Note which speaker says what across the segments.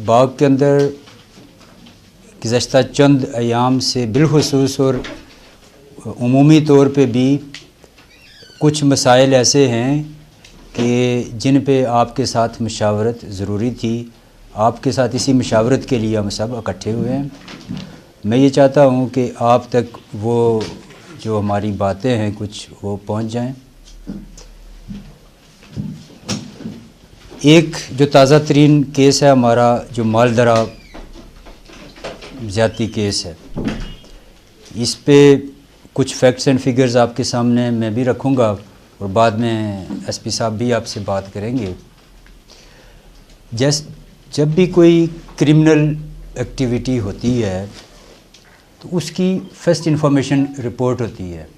Speaker 1: बाग के अंदर गुज़श्ता चंद अयाम से बिलखुसूस और उमूमी तौर पे भी कुछ मसाइल ऐसे हैं कि जिन पे आपके साथ मशावरत ज़रूरी थी। आपके साथ इसी मशावरत के लिए हम सब इकट्ठे हुए हैं। मैं ये चाहता हूँ कि आप तक वो जो हमारी बातें हैं कुछ वो पहुँच जाएं। एक जो ताज़ा तरीन केस है हमारा, जो मालदरा ज़्यादती केस है, इस पे कुछ फैक्ट्स एंड फिगर्स आपके सामने मैं भी रखूँगा और बाद में एसपी साहब भी आपसे बात करेंगे। जब भी कोई क्रिमिनल एक्टिविटी होती है तो उसकी फर्स्ट इंफॉर्मेशन रिपोर्ट होती है।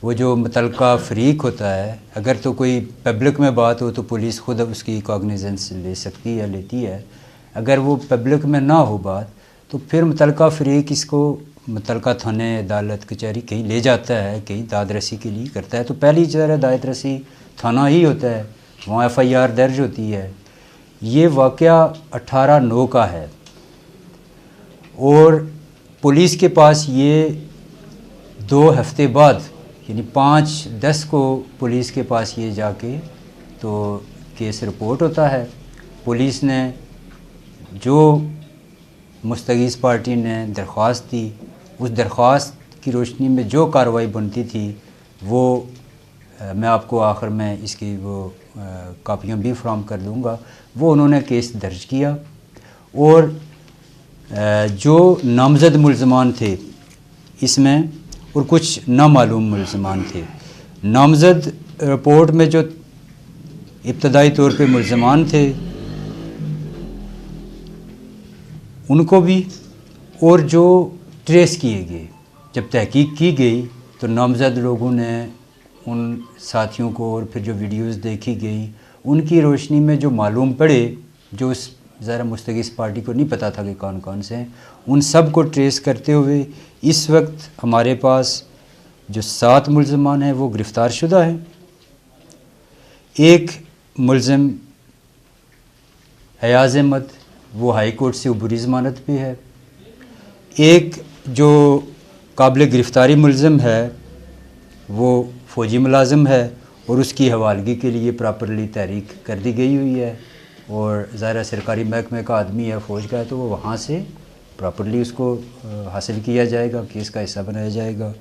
Speaker 1: वो जो मुतलका फरीक होता है, अगर तो कोई पब्लिक में बात हो तो पुलिस खुद उसकी कॉग्निजेंस ले सकती है, लेती है। अगर वो पब्लिक में ना हो बात तो फिर मुतलका फरीक इसको मुतलका थाने, अदालत, कचहरी कहीं ले जाता है, कहीं दाद रसी के लिए करता है। तो पहली जगह दाद रसी थाना ही होता है, वहाँ FIR दर्ज होती है। ये वाक़या 18/9 का है और पुलिस के पास ये 2 हफ्ते बाद यानी 5/10 को पुलिस के पास ये जाके तो केस रिपोर्ट होता है। पुलिस ने जो मुस्तगीस पार्टी ने दरख्वास्त दी, उस दरख्वास्त की रोशनी में जो कार्रवाई बनती थी वो मैं आपको आखिर में इसकी वो कापियाँ भी फ्राहम कर दूँगा। वो उन्होंने केस दर्ज किया और जो नामज़द मुल्ज़मान थे इसमें और कुछ नामालूम मुल्ज़मान थे। नामज़द रिपोर्ट में जो इब्तदाई तौर पे मुल्ज़मान थे उनको भी, और जो ट्रेस किए गए, जब तहकीक की गई तो नामज़द लोगों ने उन साथियों को और फिर जो वीडियोस देखी गई उनकी रोशनी में जो मालूम पड़े, जो ज़रा मुस्तगीस पार्टी को नहीं पता था कि कौन कौन से हैं, उन सब को ट्रेस करते हुए इस वक्त हमारे पास जो 7 मुल्ज़मान हैं वो गिरफ़्तार शुदा हैं। एक मुल्ज़िम अयाज़ अहमद वो हाई कोर्ट से अबूरी ज़मानत पे है। एक जो काबिल गिरफ़्तारी मुल्ज़िम है वो फ़ौजी मुलाज़िम है और उसकी हवालगी के लिए प्रॉपरली तहरीक कर दी गई हुई है और ज़ाहिर सरकारी महकमे का आदमी है, फ़ौज का है, तो वो वहाँ से प्रॉपरली उसको हासिल किया जाएगा, केस का हिस्सा बनाया जाएगा।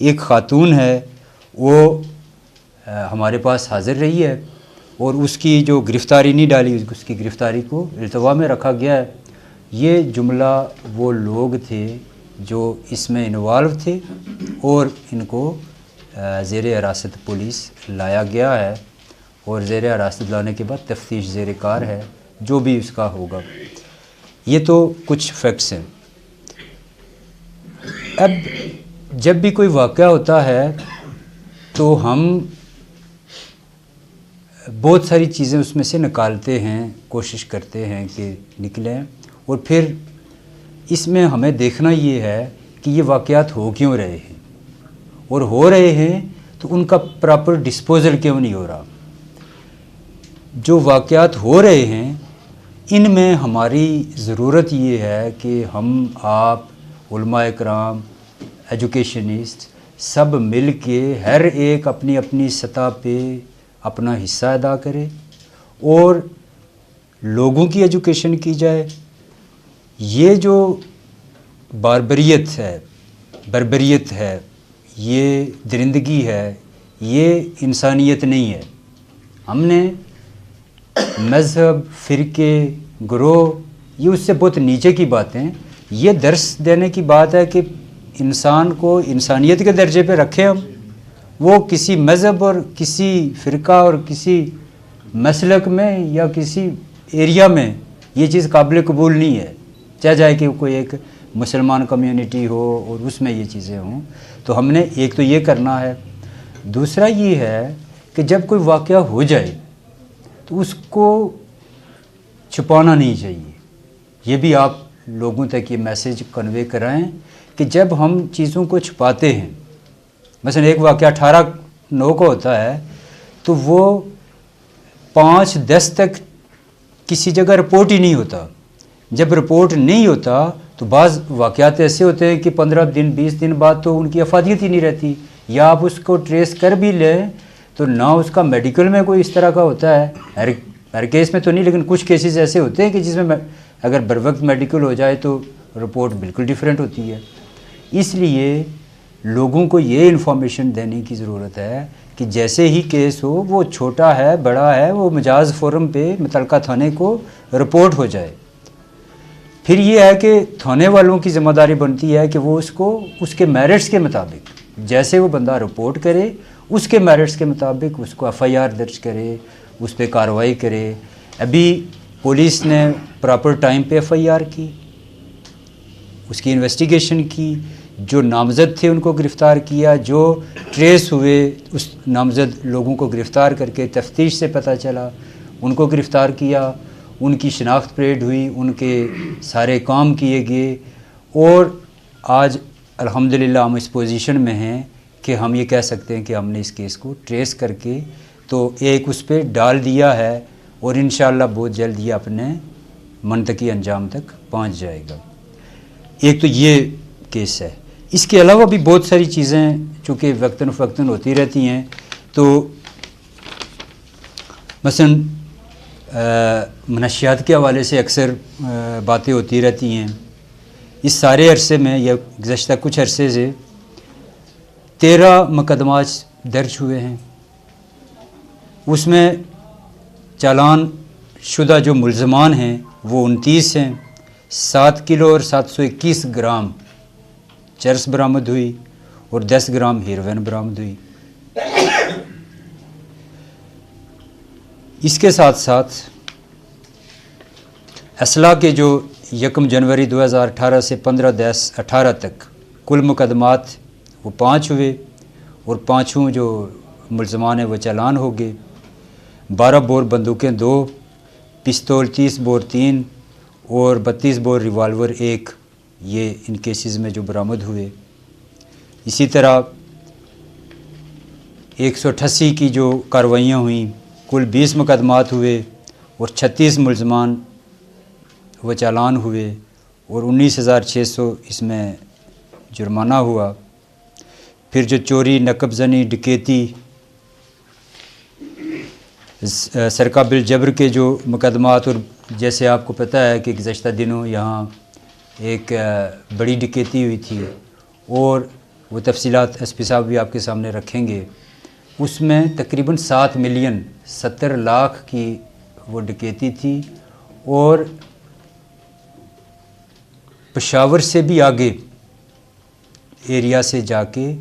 Speaker 1: एक ख़ातून है वो हमारे पास हाज़िर रही है और उसकी जो गिरफ़्तारी नहीं डाली, उसकी गिरफ़्तारी को इल्तवा में रखा गया है। ये जुमला वो लोग थे जो इसमें इन्वॉल्व थे और इनको ज़ेर हिरासत पुलिस लाया गया है और ज़ेर हिरासत लाने के बाद तफ्तीश ज़ेर कार है, जो भी उसका होगा। ये तो कुछ फैक्ट्स हैं। अब जब भी कोई वाक़या होता है तो हम बहुत सारी चीज़ें उसमें से निकालते हैं, कोशिश करते हैं कि निकलें, और फिर इसमें हमें देखना ये है कि ये वाक़यात हो क्यों रहे हैं, और हो रहे हैं तो उनका प्रॉपर डिस्पोज़ल क्यों नहीं हो रहा। जो वाक़यात हो रहे हैं इनमें हमारी ज़रूरत ये है कि हम आप उलमा इकराम, एजुकेशनिस्ट सब मिल के हर एक अपनी अपनी सतह पे अपना हिस्सा अदा करे और लोगों की एजुकेशन की जाए। ये जो बारबरियत है, ये दरिंदगी है, ये इंसानियत नहीं है। हमने मज़हब, फ़िरके, ग्रोह, ये उससे बहुत नीचे की बातें, ये दर्स देने की बात है कि इंसान को इंसानियत के दर्जे पे रखें हम। वो किसी मज़हब और किसी फ़िरका और किसी मसलक में या किसी एरिया में ये चीज़ काबिल कबूल नहीं है, चाहे कि कोई एक मुसलमान कम्युनिटी हो और उसमें ये चीज़ें हों। तो हमने एक तो ये करना है। दूसरा ये है कि जब कोई वाक़या हो जाए तो उसको छुपाना नहीं चाहिए। ये भी आप लोगों तक ये मैसेज कन्वे कराएं कि जब हम चीज़ों को छुपाते हैं, मसलन एक वाक़या 18/9 को होता है तो वो 5-10 तक किसी जगह रिपोर्ट ही नहीं होता। जब रिपोर्ट नहीं होता तो बाज़ वाक़यात ऐसे होते हैं कि 15 दिन 20 दिन बाद तो उनकी अफादियत ही नहीं रहती, या आप उसको ट्रेस कर भी लें तो ना उसका मेडिकल में कोई इस तरह का होता है, हर केस में तो नहीं, लेकिन कुछ केसेस ऐसे होते हैं कि जिसमें अगर बर वक्त मेडिकल हो जाए तो रिपोर्ट बिल्कुल डिफरेंट होती है। इसलिए लोगों को ये इन्फॉर्मेशन देने की ज़रूरत है कि जैसे ही केस हो, वो छोटा है बड़ा है, वो मजाज फोरम पे मुतल्लिका थाने को रिपोर्ट हो जाए। फिर ये है कि थाने वालों की ज़िम्मेदारी बनती है कि वो उसको उसके मेरिट्स के मुताबिक, जैसे वो बंदा रिपोर्ट करे उसके मेरिट्स के मुताबिक उसको एफआईआर दर्ज करे, उस पर कार्रवाई करे। अभी पुलिस ने प्रॉपर टाइम पे एफआईआर की, उसकी इन्वेस्टिगेशन की, जो नामज़द थे उनको गिरफ़्तार किया, जो ट्रेस हुए उस नामज़द लोगों को गिरफ़्तार करके तफ्तीश से पता चला उनको गिरफ़्तार किया, उनकी शनाख्त परेड हुई, उनके सारे काम किए गए, और आज अल्हम्दुलिल्लाह हम इस पोजीशन में हैं कि हम ये कह सकते हैं कि हमने इस केस को ट्रेस करके तो एक उस पर डाल दिया है, और इंशाअल्लाह बहुत जल्द ये अपने मंतकी अंजाम तक पहुंच जाएगा। एक तो ये केस है। इसके अलावा भी बहुत सारी चीज़ें चूँकि वक्तन फ़वक्तन होती रहती हैं, तो मसलन मनशियात के हवाले से अक्सर बातें होती रहती हैं। इस सारे अरसे में या गुज़श्ता कुछ अरसे से 13 मुकदमात दर्ज हुए हैं। उसमें चालान शुदा जो मुल्ज़मान हैं वो 29 हैं। 7 किलो और 721 ग्राम चरस बरामद हुई और 10 ग्राम हेरोइन बरामद हुई। इसके साथ साथ असला के जो 1 जनवरी 2018 से 15/10/18 तक कुल मुकदमात वो 5 हुए, और 5 जो मुल्ज़मान हैं वो चालान हो गए। 12 बोर बंदूकें 2, पिस्तौल 30 बोर 3 और 32 बोर रिवाल्वर 1, ये इन केसेस में जो बरामद हुए। इसी तरह 188 की जो कार्रवाइयाँ हुई, कुल 20 मुकदमात हुए और 36 मुल्ज़मान वो चालान हुए, और 19,600 इसमें जुर्माना हुआ। फिर जो चोरी, नकबज़नी, डकैती, सरका बिल जबर के जो मुकदमात, और जैसे आपको पता है कि गुज़श्ता दिनों यहाँ एक बड़ी डकैती हुई थी, और वो तफसीलात एसपी साहब भी आपके सामने रखेंगे। उसमें तकरीबन 7 मिलियन 70 लाख की वो डकैती थी, और पेशावर से भी आगे एरिया से जाके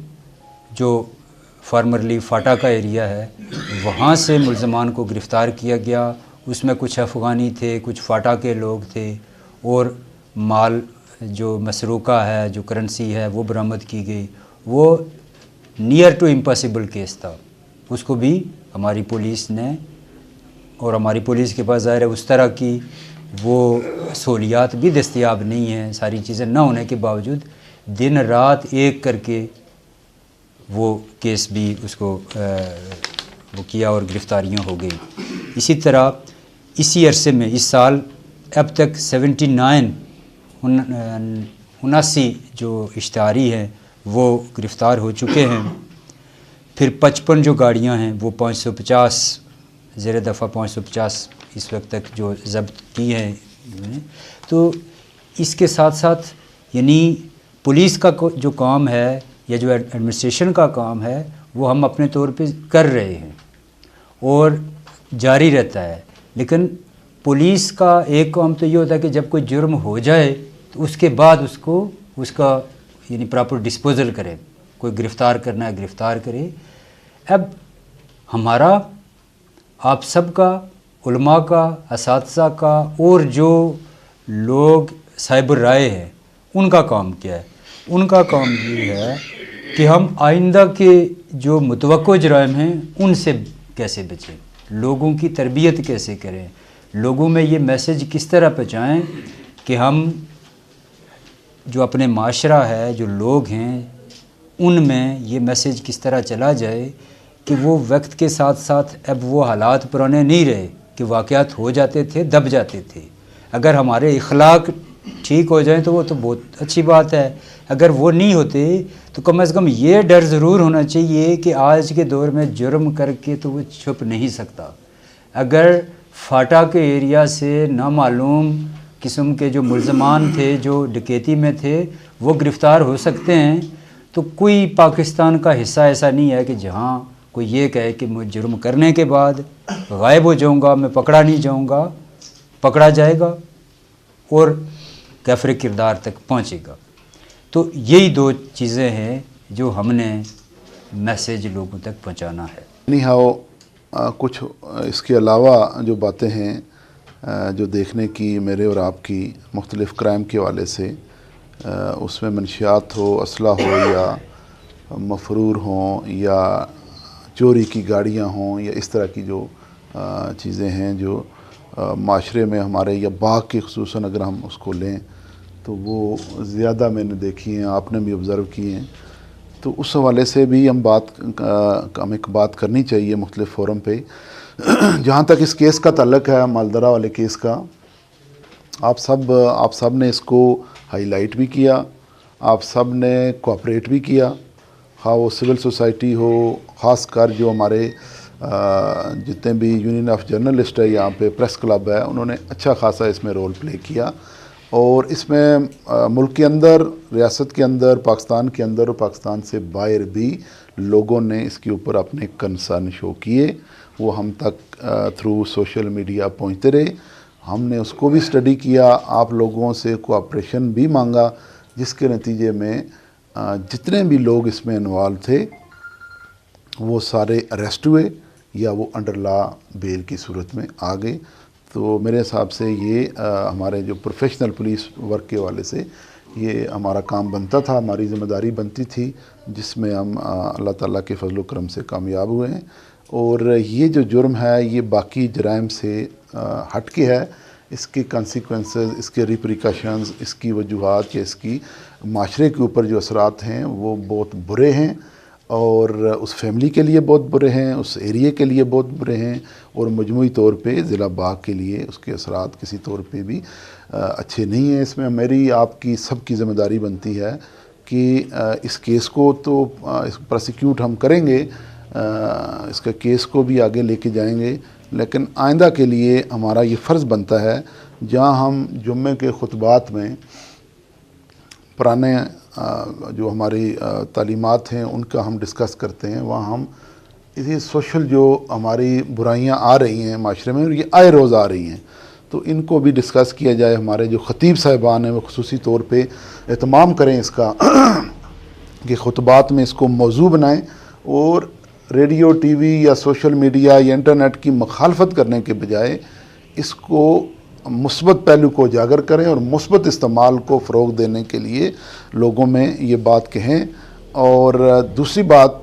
Speaker 1: जो फार्मरली फाटा का एरिया है वहाँ से मुल्ज़मान को गिरफ़्तार किया गया। उसमें कुछ अफ़गानी थे, कुछ फाटा के लोग थे, और माल जो मसरूका है, जो करेंसी है, वो बरामद की गई। वो नियर टू इम्पॉसिबल केस था। उसको भी हमारी पुलिस ने, और हमारी पुलिस के पास ज़ाहिर है उस तरह की वो सहूलियात भी दस्तयाब नहीं हैं। सारी चीज़ें ना होने के बावजूद दिन रात एक करके वो केस भी उसको वो किया और गिरफ़्तारियाँ हो गई। इसी तरह इसी अरसे में इस साल अब तक 79 जो इश्तारी हैं वो गिरफ़्तार हो चुके हैं। फिर 55 जो गाड़ियाँ हैं वो 550 ज़ेर दफ़ा 550 इस वक्त तक जो ज़ब्त की हैं। तो इसके साथ साथ यानी पुलिस का जो काम है या जो एडमिनिस्ट्रेशन का काम है वो हम अपने तौर पे कर रहे हैं और जारी रहता है। लेकिन पुलिस का एक काम तो ये होता है कि जब कोई जुर्म हो जाए तो उसके बाद उसका यानी प्रॉपर डिस्पोजल करे। कोई गिरफ़्तार करना है गिरफ़्तार करे। अब हमारा आप सब का, उलमा का, असातिज़ा का और जो लोग साहिब राय हैं उनका काम क्या है? उनका काम ये है कि हम आइंदा के जो मुतवक्को जराइम हैं उनसे कैसे बचें, लोगों की तरबियत कैसे करें, लोगों में ये मैसेज किस तरह पहुँचाएँ कि हम जो अपने माशरा है, जो लोग हैं, उनमें ये मैसेज किस तरह चला जाए कि वो वक्त के साथ साथ अब वो हालात पुराने नहीं रहे कि वाक़यात हो जाते थे, दब जाते थे। अगर हमारे इखलाक ठीक हो जाए तो वो तो बहुत अच्छी बात है। अगर वो नहीं होते तो कम से कम ये डर ज़रूर होना चाहिए कि आज के दौर में जुर्म करके तो वो छुप नहीं सकता। अगर फाटा के एरिया से नामालूम किस्म के जो मुल्ज़मान थे, जो डकैती में थे, वो गिरफ़्तार हो सकते हैं, तो कोई पाकिस्तान का हिस्सा ऐसा नहीं है कि जहाँ कोई ये कहे कि मैं जुर्म करने के बाद गायब हो जाऊँगा, मैं पकड़ा नहीं जाऊँगा। पकड़ा जाएगा और काफ़िर किरदार तक पहुँचेगा। तो यही दो चीज़ें हैं जो हमने मैसेज लोगों तक पहुँचाना है।
Speaker 2: नहीं हाउ कुछ इसके अलावा जो बातें हैं जो देखने की मेरे और आपकी मुख्तलिफ़ क्राइम के हवाले से, उसमें मंशियात हो, असला हो या मफरूर हों या चोरी की गाड़ियाँ हों या इस तरह की जो चीज़ें हैं जो माशरे में हमारे या बाग के खुसूसन अगर हम उसको लें तो वो ज़्यादा मैंने देखी हैं, आपने भी ऑब्ज़र्व की हैं। तो उस हवाले से भी हमें एक बात करनी चाहिए मुख्तलिफ़ फ़ोरम पे। जहाँ तक इस केस का ताल्लुक़ है, मालदरा वाले केस का, आप सब ने इसको हाईलाइट भी किया, आप सब ने कोऑपरेट भी किया। हाँ, वो सिविल सोसाइटी हो, ख़ास कर जो हमारे जितने भी यूनियन ऑफ जर्नलिस्ट है, यहाँ पे प्रेस क्लब है, उन्होंने अच्छा खासा इसमें रोल प्ले किया। और इसमें मुल्क के अंदर, रियासत के अंदर, पाकिस्तान के अंदर और पाकिस्तान से बाहर भी लोगों ने इसके ऊपर अपने कंसर्न शो किए। वो हम तक थ्रू सोशल मीडिया पहुँचते रहे, हमने उसको भी स्टडी किया, आप लोगों से कोऑपरेशन भी मांगा, जिसके नतीजे में जितने भी लोग इसमें इन्वॉल्व थे वो सारे अरेस्ट हुए या वो अंडर लॉ बेल की सूरत में आ गए। तो मेरे हिसाब से ये हमारे जो प्रोफेशनल पुलिस वर्क के हवाले से ये हमारा काम बनता था, हमारी ज़िम्मेदारी बनती थी, जिसमें हम अल्लाह ताला के फजल करम से कामयाब हुए हैं। और ये जो जुर्म है ये बाकी जराइम से हट के है, इसके कंसिक्वेंसेस, इसके रिप्रिकॉशंस, इसकी वजूहात या इसकी माशरे के ऊपर जो असरात हैं वो बहुत बुरे हैं और उस फैमिली के लिए बहुत बुरे हैं, उस एरिए के लिए बहुत बुरे हैं और मजमूई तौर पे ज़िला बाग के लिए उसके असरात किसी तौर पे भी अच्छे नहीं हैं। इसमें मेरी आपकी सबकी ज़िम्मेदारी बनती है कि इस केस को तो प्रोसिक्यूट हम करेंगे, इसका केस को भी आगे लेके जाएंगे, लेकिन आइंदा के लिए हमारा ये फ़र्ज़ बनता है जहाँ हम जुम्मे के खुतबात में पुराने जो हमारी तालीमात हैं उनका हम डिस्कस करते हैं, वहाँ हम इसी सोशल जो हमारी बुराइयाँ आ रही हैं माशरे में और ये आए रोज़ आ रही हैं, तो इनको भी डिस्कस किया जाए। हमारे जो ख़तीब साहिबान हैं वो खुसूसी तौर पे एहतमाम करें इसका कि खुतबात में इसको मौजू बनाएं और रेडियो, टीवी या सोशल मीडिया या इंटरनेट की मुखालफत करने के बजाय इसको मुस्बत पहलू को उजागर करें और मुस्बत इस्तेमाल को फ़रोग़ देने के लिए लोगों में ये बात कहें। और दूसरी बात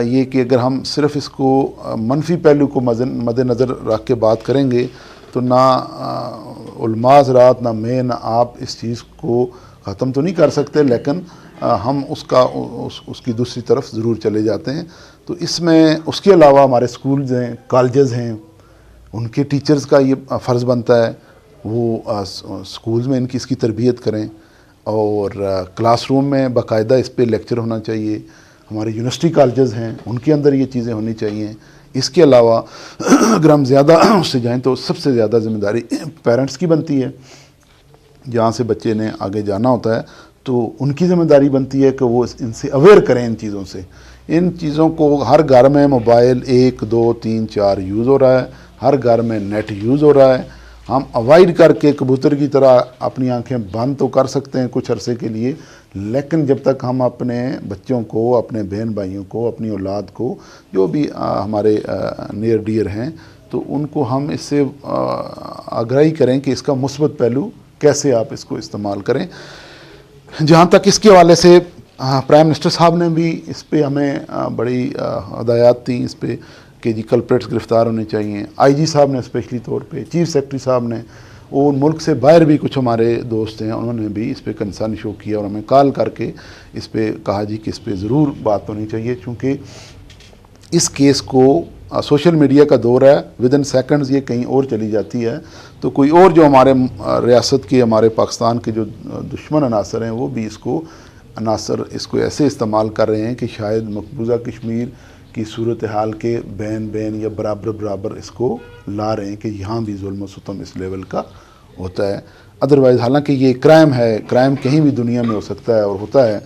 Speaker 2: ये कि अगर हम सिर्फ़ इसको मनफी पहलू को मद्देनज़र रख के बात करेंगे तो ना उलमा हज़रात, ना मैं, ना आप इस चीज़ को ख़त्म तो नहीं कर सकते, लेकिन हम उसकी दूसरी तरफ ज़रूर चले जाते हैं। तो इसमें उसके अलावा हमारे स्कूल्स हैं, कॉलेजेस हैं, उनके टीचर्स का ये फ़र्ज़ बनता है वो स्कूल्स में इसकी तरबियत करें और क्लासरूम में बाकायदा इस पे लेक्चर होना चाहिए। हमारे यूनिवर्सिटी कॉलेजेस हैं उनके अंदर ये चीज़ें होनी चाहिए। इसके अलावा अगर हम ज़्यादा उससे जाएँ तो सबसे ज़्यादा ज़िम्मेदारी पेरेंट्स की बनती है। जहाँ से बच्चे ने आगे जाना होता है तो उनकी ज़िम्मेदारी बनती है कि वो इनसे अवेयर करें इन चीज़ों से। इन चीज़ों को हर घर में मोबाइल 1, 2, 3, 4 यूज़ हो रहा है, हर घर में नेट यूज़ हो रहा है। हम अवॉइड करके कबूतर की तरह अपनी आंखें बंद तो कर सकते हैं कुछ अरसे के लिए, लेकिन जब तक हम अपने बच्चों को, अपने बहन भाइयों को, अपनी औलाद को, जो भी हमारे नियर डियर हैं, तो उनको हम इससे आगाही करें कि इसका मुस्बत पहलू कैसे आप इसको इस्तेमाल करें। जहाँ तक इसके हवाले से प्राइम मिनिस्टर साहब ने भी इस पे हमें बड़ी हदायत दी इस पे कि जी कल्प्रेट्स गिरफ़्तार होने चाहिए। आईजी साहब ने स्पेशली तौर पे, चीफ सेक्रेटरी साहब ने, और मुल्क से बाहर भी कुछ हमारे दोस्त हैं, उन्होंने भी इस पे कंसर्न शो किया और हमें कॉल करके इस पे कहा जी कि इस पे ज़रूर बात होनी चाहिए, क्योंकि इस केस को सोशल मीडिया का दौर है, विद इन सेकंड्स ये कहीं और चली जाती है। तो कोई और जो हमारे रियासत के, हमारे पाकिस्तान के जो दुश्मन अनासर हैं वो भी इसको ऐसे इस्तेमाल कर रहे हैं कि शायद मकबूजा कश्मीर की सूरत हाल के बैन या बराबर इसको ला रहे हैं कि यहाँ भी जुल्म सितम इस लेवल का होता है। अदरवाइज़ हालांकि ये क्राइम है, क्राइम कहीं भी दुनिया में हो सकता है और होता है,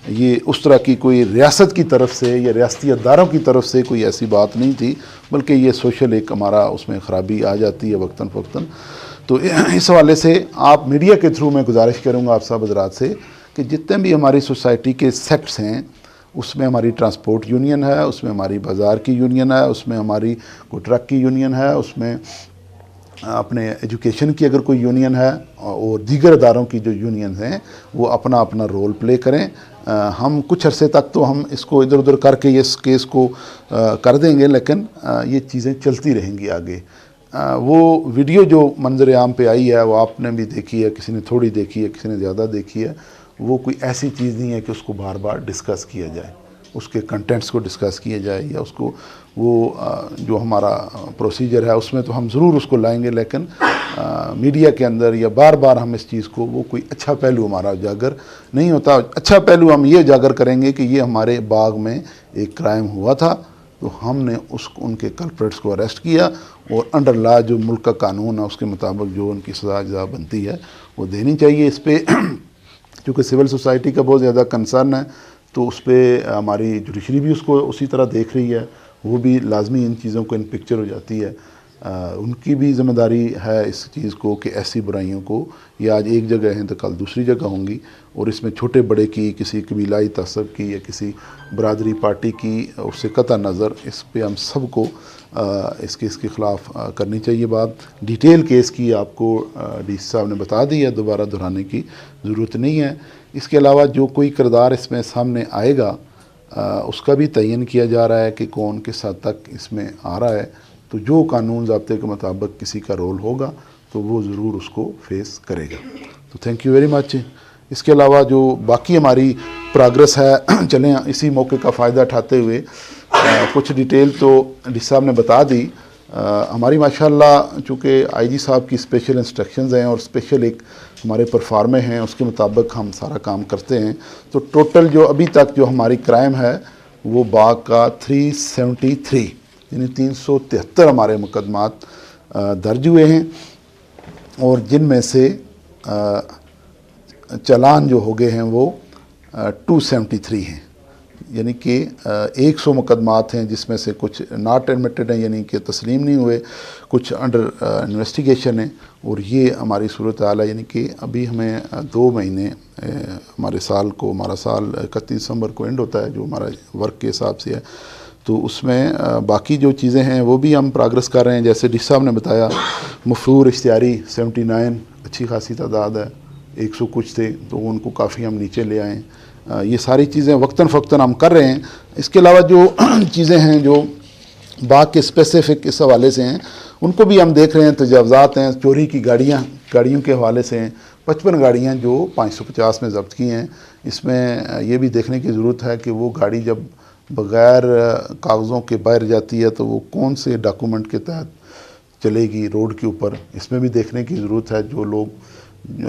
Speaker 2: ये उस तरह की कोई रियासत की तरफ से या रियासती अदारों की तरफ से कोई ऐसी बात नहीं थी, बल्कि ये सोशल एक हमारा उसमें ख़राबी आ जाती है वक्तन फ़वक्तन। तो इस हवाले से आप मीडिया के थ्रू मैं गुजारिश करूँगा आप सब हज़रात से कि जितने भी हमारी सोसाइटी के सेक्ट्स हैं, उसमें हमारी ट्रांसपोर्ट यूनियन है, उसमें हमारी बाज़ार की यूनियन है, उसमें हमारी कोई ट्रक की यूनियन है, उसमें अपने एजुकेशन की अगर कोई यूनियन है और दीगर अदारों की जो यूनियन हैं वो अपना अपना रोल प्ले करें। हम कुछ अरसे तक तो हम इसको इधर उधर करके इस केस को कर देंगे, लेकिन ये चीज़ें चलती रहेंगी आगे। वो वीडियो जो मंजर आम पे आई है वो आपने भी देखी है, किसी ने थोड़ी देखी है, किसी ने ज़्यादा देखी है। वो कोई ऐसी चीज़ नहीं है कि उसको बार बार डिस्कस किया जाए, उसके कंटेंट्स को डिस्कस किया जाए या उसको वो जो हमारा प्रोसीजर है उसमें तो हम ज़रूर उसको लाएंगे, लेकिन मीडिया के अंदर या बार बार हम इस चीज़ को, वो कोई अच्छा पहलू हमारा उजागर नहीं होता। अच्छा पहलू हम ये उजागर करेंगे कि ये हमारे बाग में एक क्राइम हुआ था, तो हमने उनके कल्प्रेट्स को अरेस्ट किया और अंडर लॉ जो मुल्क का कानून है उसके मुताबिक जो उनकी सज़ा जज़ा बनती है वो देनी चाहिए। इस पर चूँकि सिविल सोसाइटी का बहुत ज़्यादा कंसर्न है, तो उस पर हमारी जुडिशरी भी उसको उसी तरह देख रही है, वो भी लाजमी इन चीज़ों को इन पिक्चर हो जाती है। उनकी भी ज़िम्मेदारी है इस चीज़ को कि ऐसी बुराइयों को, ये आज एक जगह हैं तो कल दूसरी जगह होंगी, और इसमें छोटे बड़े की, किसी कबीलाई तसब की या किसी बरादरी पार्टी की, उससे कतई नज़र इस पे हम सब को इसके ख़िलाफ़ करनी चाहिए बात। डिटेल केस की आपको डीसी साहब ने बता दी है, दोबारा दोहराने की ज़रूरत नहीं है। इसके अलावा जो कोई किरदार इसमें सामने आएगा उसका भी तयन किया जा रहा है कि कौन किस हद तक इसमें आ रहा है। तो जो कानून ज़ाब्ते के मुताबिक किसी का रोल होगा तो वो ज़रूर उसको फेस करेगा। तो थैंक यू वेरी मच। इसके अलावा जो बाकी हमारी प्रोग्रेस है, चलें इसी मौके का फ़ायदा उठाते हुए कुछ डिटेल तो डी साहब ने बता दी। हमारी माशाल्लाह चूँकि आईजी साहब की स्पेशल इंस्ट्रक्शंस हैं और स्पेशल एक हमारे परफार्मे हैं, उसके मुताबिक हम सारा काम करते हैं। तो टोटल जो अभी तक जो हमारी क्राइम है वो बाग का 373 यानी 373 हमारे मुकदमात दर्ज हुए हैं, और जिनमें से चालान जो हो गए हैं वो 273 हैं, यानी कि 100 मुकदमात हैं जिसमें से कुछ नॉट एडमिटेड हैं यानी कि तस्लीम नहीं हुए, कुछ अंडर इन्वेस्टिगेशन है। और ये हमारी सूरत हाल है, यानी कि अभी हमें 2 महीने हमारे साल को, हमारा साल 31 दिसंबर को एंड होता है जो हमारा वर्क के हिसाब से है। तो उसमें बाकी जो चीज़ें हैं वो भी हम प्रोग्रेस कर रहे हैं। जैसे डी साहब ने बताया मफरूर इश्तिहारी 79 अच्छी खासी तादाद है, 100 कुछ थे तो उनको काफ़ी हम नीचे ले आए। ये सारी चीज़ें वक्तन फ़वक्तन हम कर रहे हैं। इसके अलावा जो चीज़ें हैं जो बाग के स्पेसिफ़िक इस हवाले से हैं उनको भी हम देख रहे हैं। तजावज़ात हैं, चोरी की गाड़ियों के हवाले से हैं, 55 गाड़ियाँ जो 550 में ज़ब्त की हैं। इसमें ये भी देखने की ज़रूरत है कि वो गाड़ी जब बग़ैर कागज़ों के बाहर जाती है तो वो कौन से डॉक्यूमेंट के तहत चलेगी रोड के ऊपर, इसमें भी देखने की ज़रूरत है। जो लोग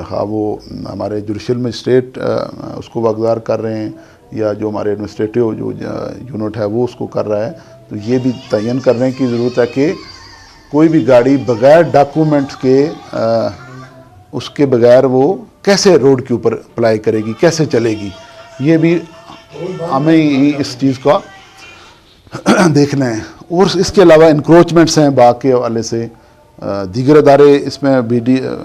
Speaker 2: हाँ वो हमारे जुडिशल मजिस्ट्रेट उसको वागदार कर रहे हैं या जो हमारे एडमिनिस्ट्रेटिव जो यूनिट है वो उसको कर रहा है, तो ये भी तयन करने की ज़रूरत है कि कोई भी गाड़ी बग़ैर डॉक्यूमेंट्स के उसके बग़ैर वो कैसे रोड के ऊपर अप्लाई करेगी, कैसे चलेगी, ये भी हमें ही इस चीज़ का देखना है। और इसके अलावा इंक्रोचमेंट्स हैं बाग के हवाले से, दीगर अदारे इसमें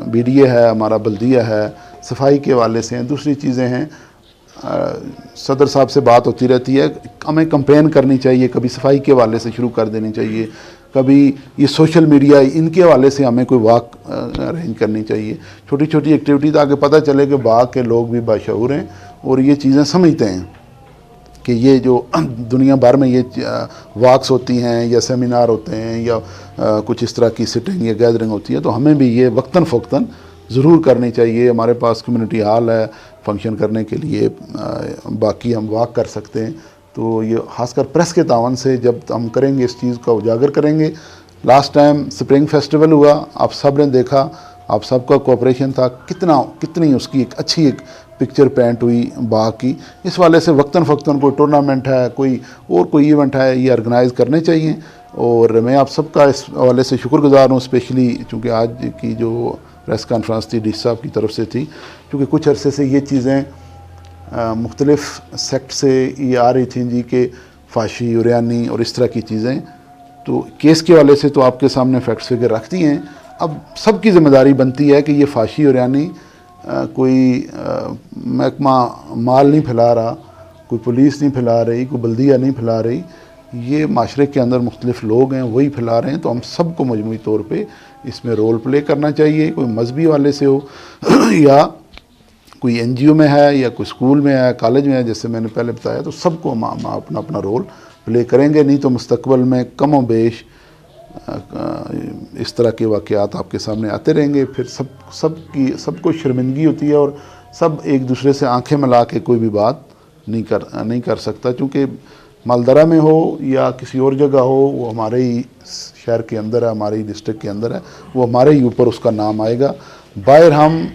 Speaker 2: BDA है, हमारा बल्दिया है, सफाई के हवाले से हैं, दूसरी चीज़ें हैं। सदर साहब से बात होती रहती है, हमें कंपेन करनी चाहिए, कभी सफाई के हवाले से शुरू कर देनी चाहिए, कभी ये सोशल मीडिया इनके हवाले से हमें कोई वॉक अरेंज करनी चाहिए, छोटी छोटी एक्टिविटी, ताकि पता चले कि बाग के लोग भी बाशऊर हैं और ये चीज़ें समझते हैं कि ये जो दुनिया भर में ये वॉक्स होती हैं या सेमिनार होते हैं या कुछ इस तरह की सिटिंग या गैदरिंग होती है, तो हमें भी ये वक्तन फ़वक्तन ज़रूर करनी चाहिए। हमारे पास कम्युनिटी हॉल है फंक्शन करने के लिए, बाकी हम वॉक कर सकते हैं। तो ये खासकर प्रेस के तावन से जब हम करेंगे, इस चीज़ का उजागर करेंगे। लास्ट टाइम स्प्रिंग फेस्टिवल हुआ, आप सब ने देखा, आप सबका कोऑपरेशन था, कितनी उसकी एक अच्छी एक पिक्चर पेंट हुई बाग की। इस वाले से वक्तन फ़क्तन कोई टूर्नामेंट है, कोई इवेंट है, ये ऑर्गेनाइज़ करने चाहिए। और मैं आप सबका इस हवाले से शुक्रगुजार हूँ, स्पेशली चूँकि आज की जो प्रेस कॉन्फ्रेंस थी डी साहब की तरफ से थी, क्योंकि कुछ अरसे से ये चीज़ें मुख्तलिफ़ सेक्ट से ये आ रही थी जी कि फाशी, उरियानी और इस तरह की चीज़ें। तो केस के वाले से तो आपके सामने फैक्ट्स फिगर रख दी हैं। अब सबकी ज़िम्मेदारी बनती है कि ये फाशी और यानी कोई महकमा माल नहीं फैला रहा, कोई पुलिस नहीं फैला रही, कोई बल्दिया नहीं फैला रही, ये माशरे के अंदर मुख्तलिफ लोग हैं वही फैला रहे हैं। तो हम सबको मजमूई तौर पे इसमें रोल प्ले करना चाहिए, कोई मजहबी वाले से हो या कोई NGO में है या कोई स्कूल में है, कॉलेज में है, जैसे मैंने पहले बताया। तो सबको हम अपना अपना रोल प्ले करेंगे, नहीं तो मुस्तकबिल में कम व बेश इस तरह के वाक़यात आपके सामने आते रहेंगे। फिर सबको शर्मिंदगी होती है और सब एक दूसरे से आंखें मिला के कोई भी बात नहीं कर सकता, क्योंकि मालदरा में हो या किसी और जगह हो, वो हमारे ही शहर के अंदर है, हमारे ही डिस्ट्रिक्ट के अंदर है, वो हमारे ही ऊपर उसका नाम आएगा। बाहर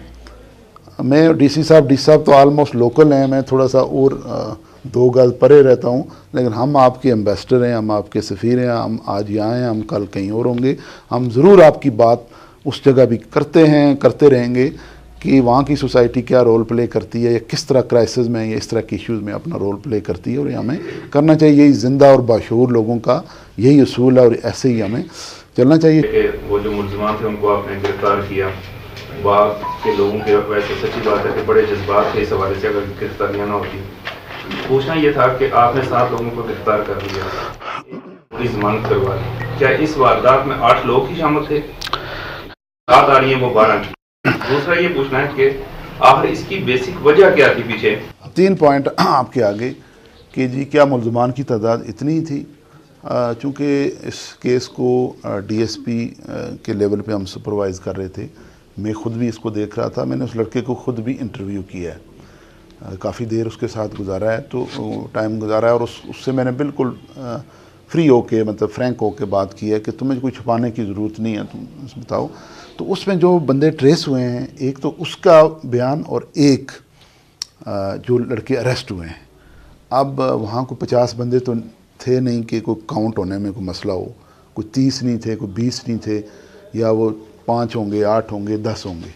Speaker 2: मैं DC साहब तो ऑलमोस्ट लोकल हैं, मैं थोड़ा सा और 2 गज परे रहता हूँ, लेकिन हम आपके एम्बेसडर हैं, हम आपके सफ़ीर हैं। हम आज यहाँ हैं, हम कल कहीं और होंगे। हम ज़रूर आपकी बात उस जगह भी करते रहेंगे कि वहाँ की सोसाइटी क्या रोल प्ले करती है या किस तरह क्राइसिस में या इस तरह के इश्यूज़ में अपना रोल प्ले करती है, और ये हमें करना चाहिए। यही ज़िंदा और बाशऊर लोगों का यही असूल है और ऐसे ही हमें चलना चाहिए।
Speaker 3: वो जो मुल्ज़िमान थे उनको आपने गिरफ्तार किया, बाग के लोगों के वैसे सच्ची बात है कि बड़े जज्बात थे इस हवाले से, अगर गिरफ्तारियाँ ना होती। पूछना ये था कि आपने 7 लोगों को गिरफ्तार कर लिया, पूरी जमानत करवा दी, क्या इस वारदात में 8 लोग ही शामिल थे? 7 आ रही हैं, वो 12 की। दूसरा ये पूछना है कि आखिर इसकी बेसिक वजह क्या थी पीछे?
Speaker 2: 3 पॉइंट आपके आगे कि जी क्या मुल्ज़िमान की तादाद इतनी ही थी। चूँकि इस केस को DSP के लेवल पे हम सुपरवाइज़ कर रहे थे, मैं ख़ुद भी इसको देख रहा था, मैंने उस लड़के को ख़ुद भी इंटरव्यू किया है, काफ़ी देर उसके साथ गुजारा है, तो टाइम गुजारा है, और उससे मैंने बिल्कुल फ्री होके, मतलब फ्रैंक होके बात की है कि तुम्हें कोई छुपाने की ज़रूरत नहीं है, तुम बताओ। तो उसमें जो बंदे ट्रेस हुए हैं, एक तो उसका बयान और एक जो लड़के अरेस्ट हुए हैं। अब वहाँ को 50 बंदे तो थे नहीं कि कोई काउंट होने में कोई मसला हो, कोई 30 नहीं थे, कोई 20 नहीं थे, या वो 5 होंगे, 8 होंगे, 10 होंगे।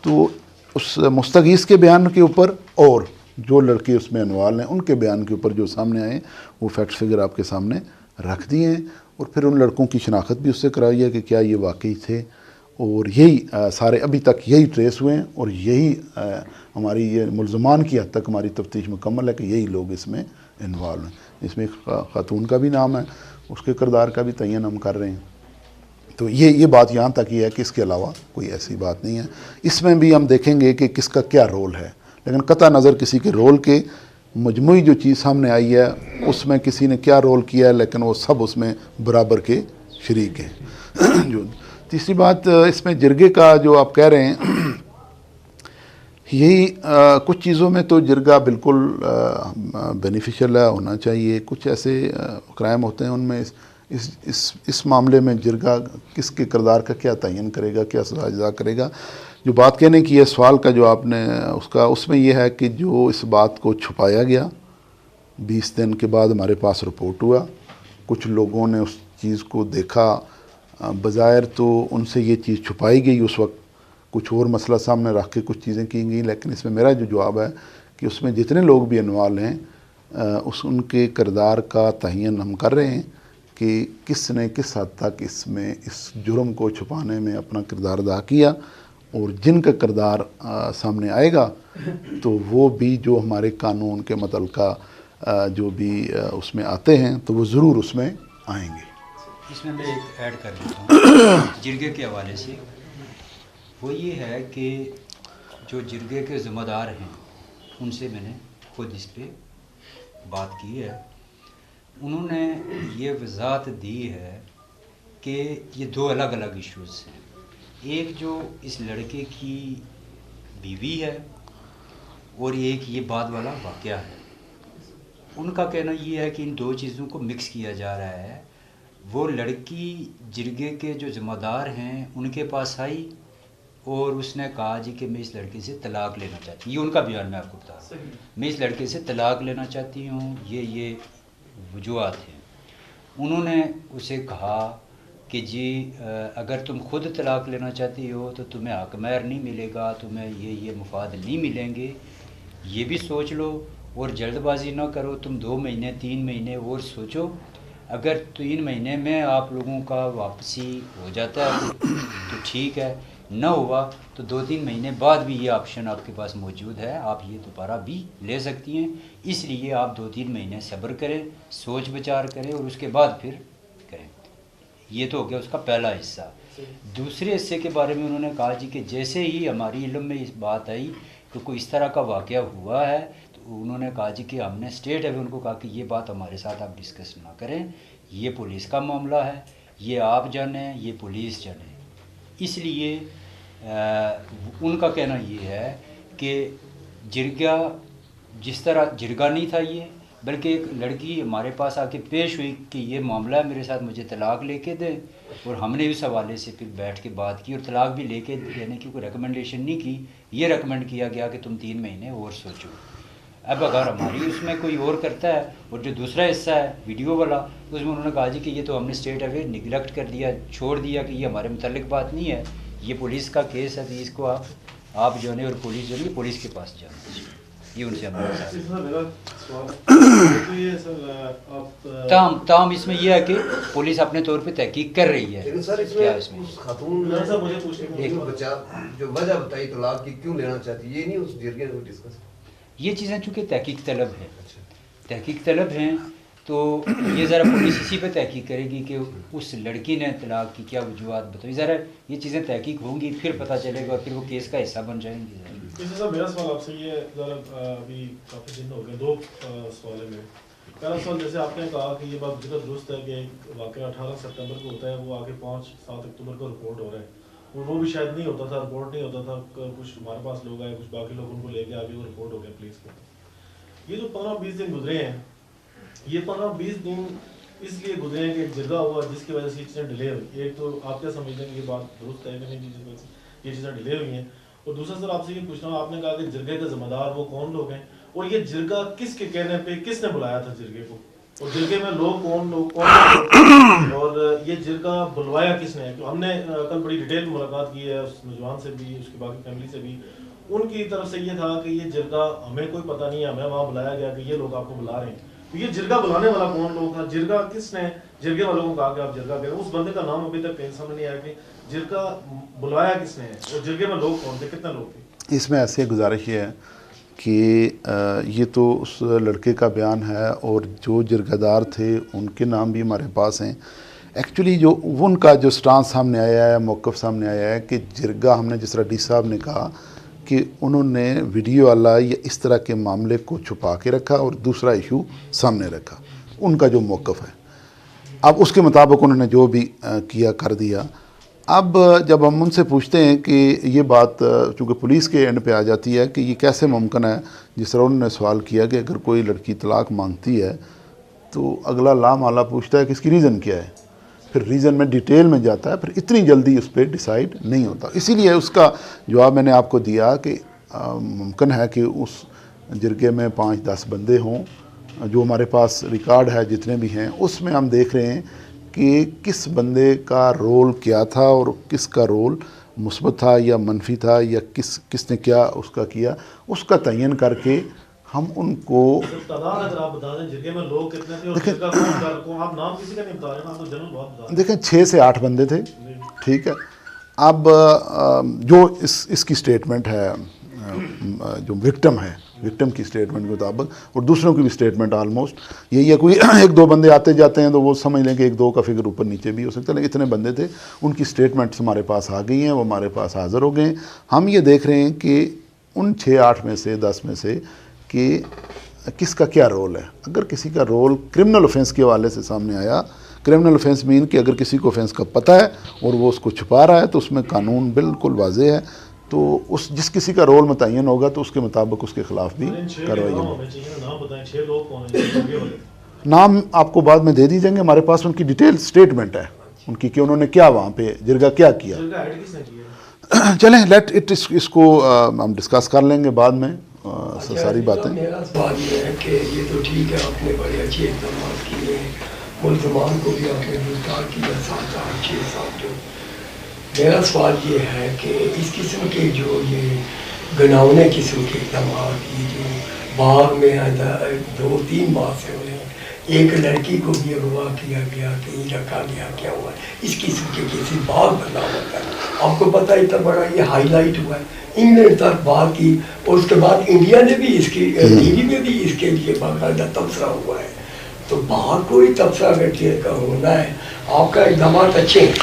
Speaker 2: तो उस मुस्तगीस के बयान के ऊपर और जो लड़के उसमें इन्वॉल्व हैं उनके बयान के ऊपर जो सामने आए, वो फैक्ट फिगर आपके सामने रख दिए हैं। और फिर उन लड़कों की शनाख्त भी उससे कराई है कि क्या ये वाकई थे, और यही सारे अभी तक यही ट्रेस हुए हैं, और यही हमारी ये मुल्ज़मान की हद तक हमारी तफ्तीश मुकम्मल है कि यही लोग इसमें इन्वॉल्व हैं। इसमें एक खातून का भी नाम है, उसके किरदार का भी तयन हम कर रहे हैं। तो ये बात यहाँ तक ही है कि इसके अलावा कोई ऐसी बात नहीं है। इसमें भी हम देखेंगे कि किसका क्या रोल है, लेकिन कतई नज़र किसी के रोल के मजमूई जो चीज़ सामने आई है उसमें किसी ने क्या रोल किया है, लेकिन वो सब उसमें बराबर के शरीक हैं। जो तीसरी बात इसमें जिरगे का जो आप कह रहे हैं, यही कुछ चीज़ों में तो जिरगा बिल्कुल बेनिफिशियल है, होना चाहिए। कुछ ऐसे क्राइम होते हैं उनमें इस मामले में जिरगा किसके किरदार का क्या तयन करेगा, क्या सजा अदा करेगा। जो बात कहने की है, सवाल का जो आपने उसमें यह है कि जो इस बात को छुपाया गया, 20 दिन के बाद हमारे पास रिपोर्ट हुआ, कुछ लोगों ने उस चीज़ को देखा, बज़ाहिर तो उनसे ये चीज़ छुपाई गई, उस वक्त कुछ और मसला सामने रख के कुछ चीज़ें की गई। लेकिन इसमें मेरा जो जवाब है कि उसमें जितने लोग भी इन्वॉल्व हैं उनके किरदार का तयन हम कर रहे हैं कि किसने किस हद तक इसमें इस जुर्म को छुपाने में अपना किरदार अदा किया, और जिनका किरदार सामने आएगा तो वो भी जो हमारे कानून के मुतल्लिका जो भी उसमें आते हैं तो वो ज़रूर उसमें आएंगे।
Speaker 1: इसमें मैं एक ऐड कर देता हूँ जिरगे के हवाले से। वो ये है कि जो जिरगे के ज़िम्मेदार हैं उनसे मैंने खुद इस पर बात की है। उन्होंने ये वजाहत दी है कि ये 2 अलग अलग इश्यूज़ हैं। एक जो इस लड़के की बीवी है और एक ये बाद वाला वाक़या है। उनका कहना ये है कि इन दो चीज़ों को मिक्स किया जा रहा है। वो लड़की जिरगे के जो ज़िम्मेदार हैं उनके पास आई और उसने कहा जी कि मैं इस लड़के से तलाक लेना चाहती हूँ। ये उनका बयान मैं आपको बता रहा हूँ, मैं इस लड़के से तलाक लेना चाहती हूँ, ये वजूहात हैं। उन्होंने उसे कहा कि जी अगर तुम खुद तलाक लेना चाहती हो तो तुम्हें हक महर नहीं मिलेगा, तुम्हें ये मुफाद नहीं मिलेंगे, ये भी सोच लो और जल्दबाजी ना करो। तुम 2 महीने 3 महीने और सोचो, अगर 3 महीने में आप लोगों का वापसी हो जाता है तो ठीक है, ना हुआ तो 2-3 महीने बाद भी ये ऑप्शन आपके पास मौजूद है, आप ये दोबारा भी ले सकती हैं। इसलिए आप 2-3 महीने सब्र करें, सोच विचार करें और उसके बाद फिर करें। ये तो हो गया उसका पहला हिस्सा। दूसरे हिस्से के बारे में उन्होंने कहा जी कि जैसे ही हमारी इल्म में इस बात आई कि कोई इस तरह का वाक़या हुआ है तो उन्होंने कहा जी कि हमने स्टेट है उनको कहा कि ये बात हमारे साथ आप डिस्कस ना करें, ये पुलिस का मामला है, ये आप जाने, ये पुलिस जाने। इसलिए उनका कहना ये है कि जिरगा जिस तरह जिरगा नहीं था ये, बल्कि एक लड़की हमारे पास आके पेश हुई कि ये मामला है मेरे साथ, मुझे तलाक लेके दें, और हमने उस हवाले से फिर बैठ के बात की और तलाक भी लेके देने की कोई रिकमेंडेशन नहीं की, ये रिकमेंड किया गया कि तुम 3 महीने और सोचो। अब अगर हमारी उसमें कोई और करता है और जो दूसरा हिस्सा है वीडियो वाला, तो उसमें उन्होंने कहा जी कि ये तो हमने स्टेट अवे निगलेक्ट कर दिया, छोड़ दिया कि ये हमारे मुतालिक बात नहीं है, ये पुलिस का केस है, तो इसको आप जो है और पुलिस जो है पुलिस के पास जाना चाहिए। ये उनसे ताम इसमें यह है कि पुलिस अपने तौर पे तहकीक कर रही है।
Speaker 4: लेकिन सर इसमें उस खातून ने मुझे पूछने जो बच्चा जो वजह बताई तलाक की क्यों लेना चाहती है, ये नहीं उस जिरगे को डिस्कस।
Speaker 1: ये चीज़ें चूँकि तहकीक तलब है, तहकीक तलब हैं, तो ये ज़रा पुलिस इसी पे तहकीक करेगी कि उस लड़की ने तलाक की क्या वजूहत बताई। ज़रा ये चीज़ें तहकीक होंगी, फिर पता चलेगा, फिर वो केस का हिस्सा बन जाएंगी।
Speaker 5: जैसे सर मेरा सवाल आपसे ये अभी काफ़ी दिन हो गए, 2 सवाल है मेरे। पहला सवाल, जैसे आपने कहा कि ये बात बिल्कुल दुरुस्त है कि वाक़या 18 सितंबर को होता है, वो आगे 5-7 अक्टूबर को रिपोर्ट हो रहा है, और वो भी शायद नहीं होता था, रिपोर्ट नहीं होता था, कुछ हमारे पास लोग आए, कुछ बाकी लोग उनको लेके आगे वो रिपोर्ट हो गया पुलिस को। ये जो 15-20 दिन गुजरे हैं, ये 15-20 दिन इसलिए गुजरे हैं कि जिरगा हुआ जिसकी वजह से चीज़ें डिले हुई। एक तो आप क्या समझते हैं कि ये बात दुरुस्त है कि नहीं, जिसकी वजह से ये चीज़ें डिले हुई हैं। और दूसरा सर आपसे ये पूछना हूँ, आपने कहा कि जिरगे का जिम्मेदार वो कौन लोग हैं, और ये जिरगा किसके कहने पे किसने बुलाया था जिरगे को, और जिरगे में लोग कौन और ये जिरगा बुलवाया किसने है। तो हमने कल बड़ी डिटेल मुलाकात की है उस नौजवान से भी, उसकी बाकी फैमिली से भी, उनकी तरफ से ये था कि ये जिरगा हमें कोई पता नहीं है, हमें वहाँ बुलाया गया कि ये लोग आपको बुला रहे हैं। तो ये जिरगा बुलाने वाला कौन लोग था, जिरगा किसने जिरगे वालों को कहा कि आप जिरगा करें, उस बंदे का नाम अभी तक कहीं सामने नहीं आया कि जिरगा बुलाया किसने है, और जिरगे में लोग कौन थे, कितने लोग थे।
Speaker 2: इसमें ऐसे गुजारिश है कि ये तो उस लड़के का बयान है और जो जिरगादार थे उनके नाम भी हमारे पास हैं। एक्चुअली जो उनका जो स्टांस सामने आया है, मौक़िफ़ सामने आया है कि जिरगा, हमने जिस तरह डी साहब ने कहा कि उन्होंने वीडियो वाला या इस तरह के मामले को छुपा के रखा और दूसरा इशू सामने रखा, उनका जो मौक़िफ़ है। अब उसके मुताबिक उन्होंने जो भी किया कर दिया। अब जब हम उनसे पूछते हैं कि ये बात चूँकि पुलिस के एंड पे आ जाती है कि ये कैसे मुमकिन है, जिस तरह उन्होंने सवाल किया कि अगर कोई लड़की तलाक मांगती है तो अगला लामाला पूछता है कि इसकी रीज़न क्या है, फिर रीज़न में डिटेल में जाता है, फिर इतनी जल्दी उस पर डिसाइड नहीं होता। इसीलिए उसका जवाब मैंने आपको दिया कि मुमकिन है कि उस जिरगे में 5-10 बंदे हों, जो हमारे पास रिकॉर्ड है जितने भी हैं उसमें हम देख रहे हैं कि किस बंदे का रोल क्या था और किसका रोल मुस्बत था या मनफी था, या किसने क्या उसका किया, उसका तयन करके हम उनको
Speaker 5: अगर आप बता दें जिरगे में लोग कितने थे और जिरगा कौन, आप नाम किसी का नहीं बता रहे ना, आप तो जनरल बात बता रहे।
Speaker 2: देखें 6 से 8 बंदे थे, ठीक है। अब जो इसकी स्टेटमेंट है, जो विक्टिम है, विक्टिम की स्टेटमेंट के मुताबिक और दूसरों की भी स्टेटमेंट ऑलमोस्ट यही है, कोई 1-2 बंदे आते जाते हैं तो वो समझ लें कि 1-2 का फिगर ऊपर नीचे भी हो सकता है, लेकिन इतने बंदे थे, उनकी स्टेटमेंट्स हमारे पास आ गई हैं, वो हमारे पास हाज़िर हो गए। हम ये देख रहे हैं कि उन 6-8 में से 10 में से कि किसका क्या रोल है। अगर किसी का रोल क्रिमिनल ऑफेंस के हवाले से सामने आया, क्रिमिनल ऑफेंस मीन कि अगर किसी को ऑफेंस का पता है और वो उसको छुपा रहा है, तो उसमें कानून बिल्कुल वाज़ेह है तो उस जिस किसी का रोल मुतय्यन होगा तो उसके मुताबिक उसके खिलाफ भी कार्रवाई होगी। नाम आपको बाद में दे दी जाएंगे, हमारे पास उनकी डिटेल स्टेटमेंट है उनकी कि उन्होंने क्या वहाँ पे जिरगा क्या किया। चलें लेट इट इसको हम डिस्कस कर लेंगे बाद में सारी बातें।
Speaker 6: मेरा सवाल ये है कि ये तो ठीक है, आपने बड़े अच्छे इक़दाम किए, मुल्ज़मान को भी आपने गिरफ्तार किया 7-8-6 साल जो। मेरा सवाल ये है कि इस किस्म के जो ये घिनौने किस्म के इक़दाम ये जो बाग में 2-3 माह से हो रहे हैं, एक लड़की को भी अगवा किया गया, कहीं रखा गया, क्या हुआ इस किस्म के किसी बाग बरामद करना, आपको पता है इतना बड़ा ये हाईलाइट हुआ है, इंग्लैंड तक बात की और उसके बाद इंडिया ने भी इसकी टीवी में भी इसके लिए बाकायदा तबसरा हुआ है। तो बाहर कोई तबसरा अगर का होना है, आपका इक़दाम अच्छे हैं।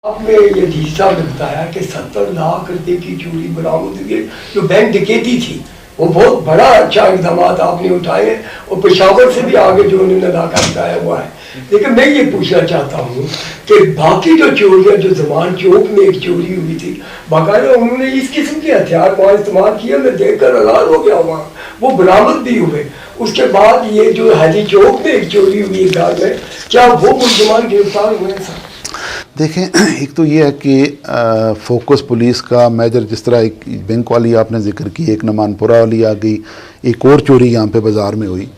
Speaker 6: आपने ये हिस्सा में बताया कि 70 लाख रुपए की चोरी बरामद हुई जो बैंक डकैती थी, वो बहुत बड़ा अच्छा इक़दाम आपने उठाए और पेशावर से भी आगे जो उन्होंने इलाका बताया हुआ है। लेकिन मैं ये पूछना चाहता हूँ कि बाकी जो चोरियाँ जो जमान चौक में एक चोरी हुई थी, बाकायदा उन्होंने इस किस्म के हथियार वहाँ इस्तेमाल किया, मैं देखकर हैरान हो गया वहाँ, वो बरामद भी हुए। उसके बाद ये जो हाजी चौक में एक चोरी हुई घर में, क्या वो मुलजमान गिरफ्तार हुए हैं?
Speaker 2: देखें, एक तो ये है कि फोकस पुलिस का मेजर, जिस तरह एक बैंक वाली आपने जिक्र की, एक नमानपुरा वाली आ गई, एक और चोरी यहाँ पे बाज़ार में हुई,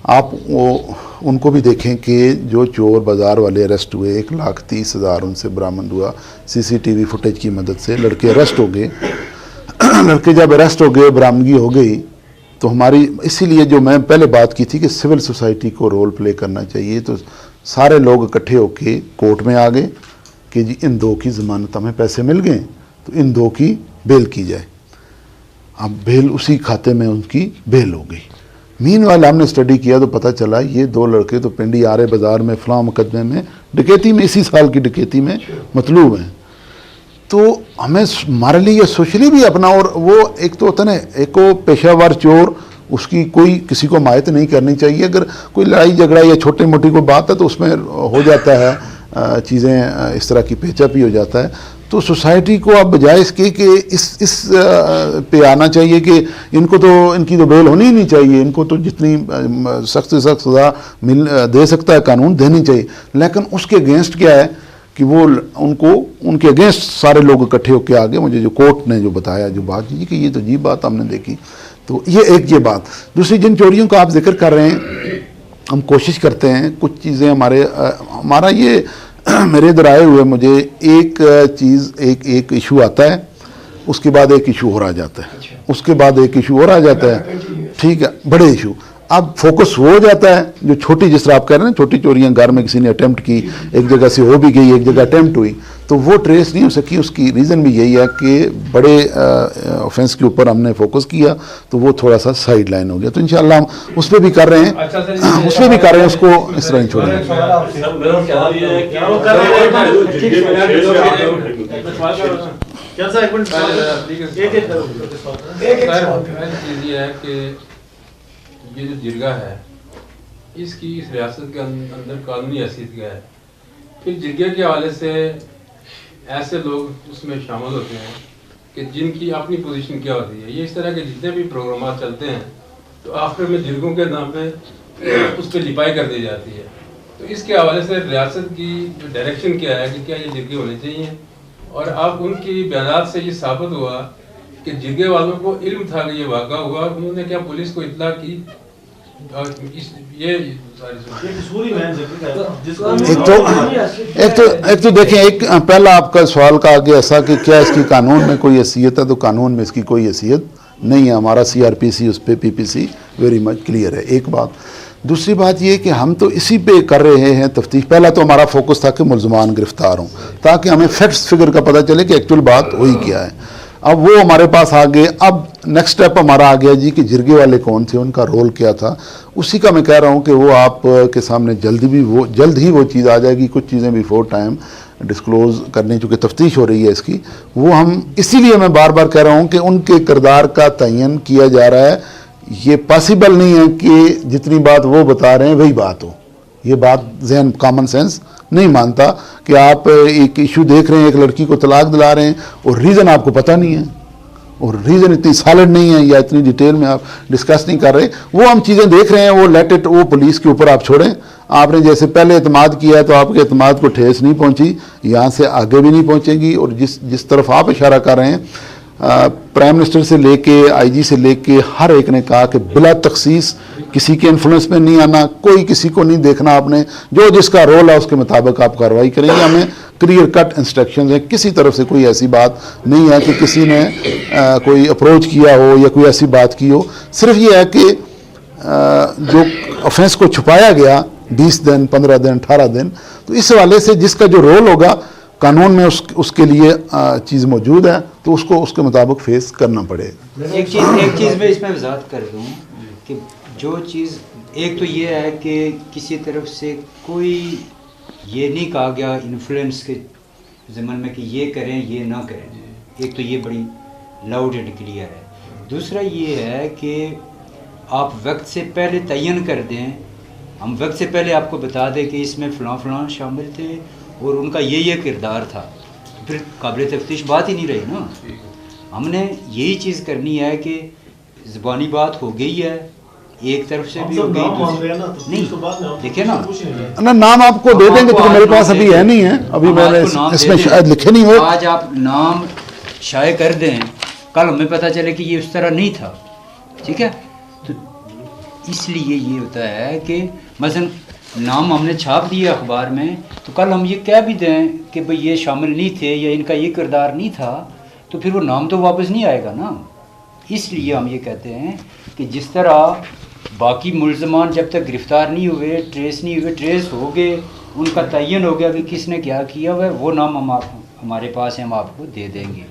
Speaker 2: आप वो उनको भी देखें कि जो चोर बाज़ार वाले अरेस्ट हुए 1,30,000 उनसे बरामद हुआ CCTV फुटेज की मदद से। लड़के अरेस्ट हो गए। लड़के जब अरेस्ट हो गए, बरामदगी हो गई, तो हमारी इसीलिए जो मैं पहले बात की थी कि सिविल सोसाइटी को रोल प्ले करना चाहिए, तो सारे लोग इकट्ठे होके कोर्ट में आ गए कि जी इन 2 की ज़मानत हमें पैसे मिल गए तो इन 2 की बेल की जाए। अब बेल उसी खाते में उनकी बेल हो गई। मीनवाइल हमने स्टडी किया तो पता चला ये 2 लड़के तो पिंडी आरे बाज़ार में फलां मुकदमे में डकैती में, इसी साल की डकैती में मतलूब हैं। तो हमें हमारे लिए सोशली भी अपना, और वो एक तो होता है ना, एक वो पेशावर चोर, उसकी कोई किसी को मायत नहीं करनी चाहिए। अगर कोई लड़ाई झगड़ा या छोटी मोटी कोई बात है तो उसमें हो जाता है चीज़ें इस तरह की पेचअप ही हो जाता है। तो सोसाइटी को अब बजाय इसके कि इस पे आना चाहिए कि इनको तो, इनकी तो बेल होनी ही नहीं चाहिए, इनको तो जितनी सख्त से सख्त सज़ा दे सकता है कानून देनी चाहिए। लेकिन उसके अगेंस्ट क्या है कि वो उनको उनके अगेंस्ट सारे लोग इकट्ठे होकर आ गए। मुझे जो कोर्ट ने जो बताया, जो बात की कि ये तो अजीब बात हमने देखी। तो ये एक ये बात। दूसरी, जिन चोरियों का आप जिक्र कर रहे हैं, हम कोशिश करते हैं कुछ चीज़ें हमारा ये मेरे इधर आए हुए, मुझे एक चीज़ एक इशू आता है, उसके बाद एक इशू और आ जाता है, उसके बाद एक इशू और आ जाता है, ठीक है, बड़े इशू। अब फोकस हो जाता है जो छोटी, जिस तरह आप कह रहे हैं छोटी चोरियां, घर में किसी ने अटेम्प्ट की, एक जगह से हो भी गई, एक जगह अटेम्प्ट हुई, तो वो ट्रेस नहीं हो सकी। उसकी रीज़न भी यही है कि बड़े ऑफेंस के ऊपर हमने फोकस किया तो वो थोड़ा सा साइड लाइन हो गया। तो इंशाल्लाह हम उस पर भी कर रहे हैं, उस पर भी कर रहे हैं, उसको इस तरह नहीं छोड़ेंगे।
Speaker 7: ये जो जिरगा है, इसकी इस रियासत के अंदर कानूनी हैसियत क्या है? फिर जिरगे के हवाले से ऐसे लोग उसमें शामिल होते हैं कि जिनकी अपनी पोजीशन क्या होती है। ये इस तरह के जितने भी प्रोग्राम चलते हैं तो आखिर में जिरगों के नाम पे उस पर लिपाई कर दी जाती है। तो इसके हवाले से रियासत की जो डायरेक्शन क्या है कि क्या ये जिरगे होने चाहिए? और अब उनकी बयान से ये साबित हुआ कि जिरगे वालों को इल्म था कि ये वाक़ा हुआ, उन्होंने क्या पुलिस को इत्तला की?
Speaker 2: एक तो देखें, एक पहला आपका सवाल का आगे ऐसा कि क्या इसकी कानून में कोई हैसियत है, तो कानून में इसकी कोई हैसियत नहीं है। हमारा CRPC उस पर PPC वेरी मच क्लियर है, एक बात। दूसरी बात ये कि हम तो इसी पे कर रहे हैं तफ्तीश। पहला तो हमारा फोकस था कि मुल्ज़मान गिरफ्तार हों, ताकि हमें फैक्ट्स फिगर का पता चले कि एक्चुअल बात हुई क्या है। अब वो हमारे पास आ गए। अब नेक्स्ट स्टेप हमारा आ गया जी कि जिरगे वाले कौन थे, उनका रोल क्या था। उसी का मैं कह रहा हूँ कि वो आप के सामने जल्द ही वो चीज़ आ जाएगी। कुछ चीज़ें बिफोर टाइम डिस्क्लोज़ करनी, चूँकि तफ्तीश हो रही है इसकी, वो हम इसीलिए मैं बार बार कह रहा हूँ कि उनके किरदार का तयन किया जा रहा है। ये पॉसिबल नहीं है कि जितनी बात वो बता रहे हैं वही बात हो। ये बात जहन कॉमन सेंस नहीं मानता कि आप एक इशू देख रहे हैं, एक लड़की को तलाक दिला रहे हैं और रीज़न आपको पता नहीं है और रीज़न इतनी सॉलिड नहीं है या इतनी डिटेल में आप डिस्कस नहीं कर रहे, वो हम चीज़ें देख रहे हैं, वो लेट इट, वो पुलिस के ऊपर आप छोड़ें। आपने जैसे पहले एतमाद किया है तो आपके एतमाद को ठेस नहीं पहुंची, यहाँ से आगे भी नहीं पहुंचेगी। और जिस तरफ आप इशारा कर रहे हैं, प्राइम मिनिस्टर से लेके आईजी से लेके हर एक ने कहा कि बिला तखसीस किसी के इन्फ्लुएंस में नहीं आना, कोई किसी को नहीं देखना, आपने जो जिसका रोल है उसके मुताबिक आप कार्रवाई करेंगे। हमें क्लियर कट इंस्ट्रक्शंस हैं, किसी तरफ से कोई ऐसी बात नहीं है कि किसी ने कोई अप्रोच किया हो या कोई ऐसी बात की हो। सिर्फ ये है कि जो ऑफेंस को छुपाया गया 20 दिन, 15 दिन, 18 दिन, तो इस हवाले से जिसका जो रोल होगा कानून में उसके लिए चीज़ मौजूद है तो उसको उसके मुताबिक फेस करना पड़ेगा।
Speaker 1: एक चीज़ मैं इसमें वजाहत कर दूँ कि जो चीज़, एक तो ये है कि किसी तरफ से कोई ये नहीं कहा गया इन्फ्लुएंस के ज़मन में कि ये करें ये ना करें, एक तो ये बड़ी लाउड एंड क्लियर है। दूसरा ये है कि आप वक्त से पहले तयन कर दें, हम वक्त से पहले आपको बता दें कि इसमें फ़लाँ फ़लाँ शामिल थे और उनका ये किरदार था, फिर काबिल तफ्तीश बात ही नहीं रही ना। हमने यही चीज़ करनी है कि ज़बानी बात हो गई है, एक तरफ से भी हो गई, नहीं देखिए ना
Speaker 2: नाम आपको दे देंगे तो मेरे पास अभी है नहीं है, अभी मैंने इसमें शायद लिखे नहीं हो।
Speaker 1: आज आप नाम शाये कर दें, कल हमें पता चले कि ये उस तरह नहीं था, ठीक है। तो इसलिए ये होता है कि मसलन नाम हमने छाप दिए अखबार में, तो कल हम ये कह भी दें कि भाई ये शामिल नहीं थे या इनका ये किरदार नहीं था, तो फिर वो नाम तो वापस नहीं आएगा ना। इसलिए हम ये कहते हैं कि जिस तरह बाकी मुल्ज़मान जब तक गिरफ़्तार नहीं हुए, ट्रेस नहीं हुए, ट्रेस हो गए, उनका तयन हो गया कि किसने क्या किया हुआ है, वो नाम हम हमारे पास है, हम आपको दे देंगे।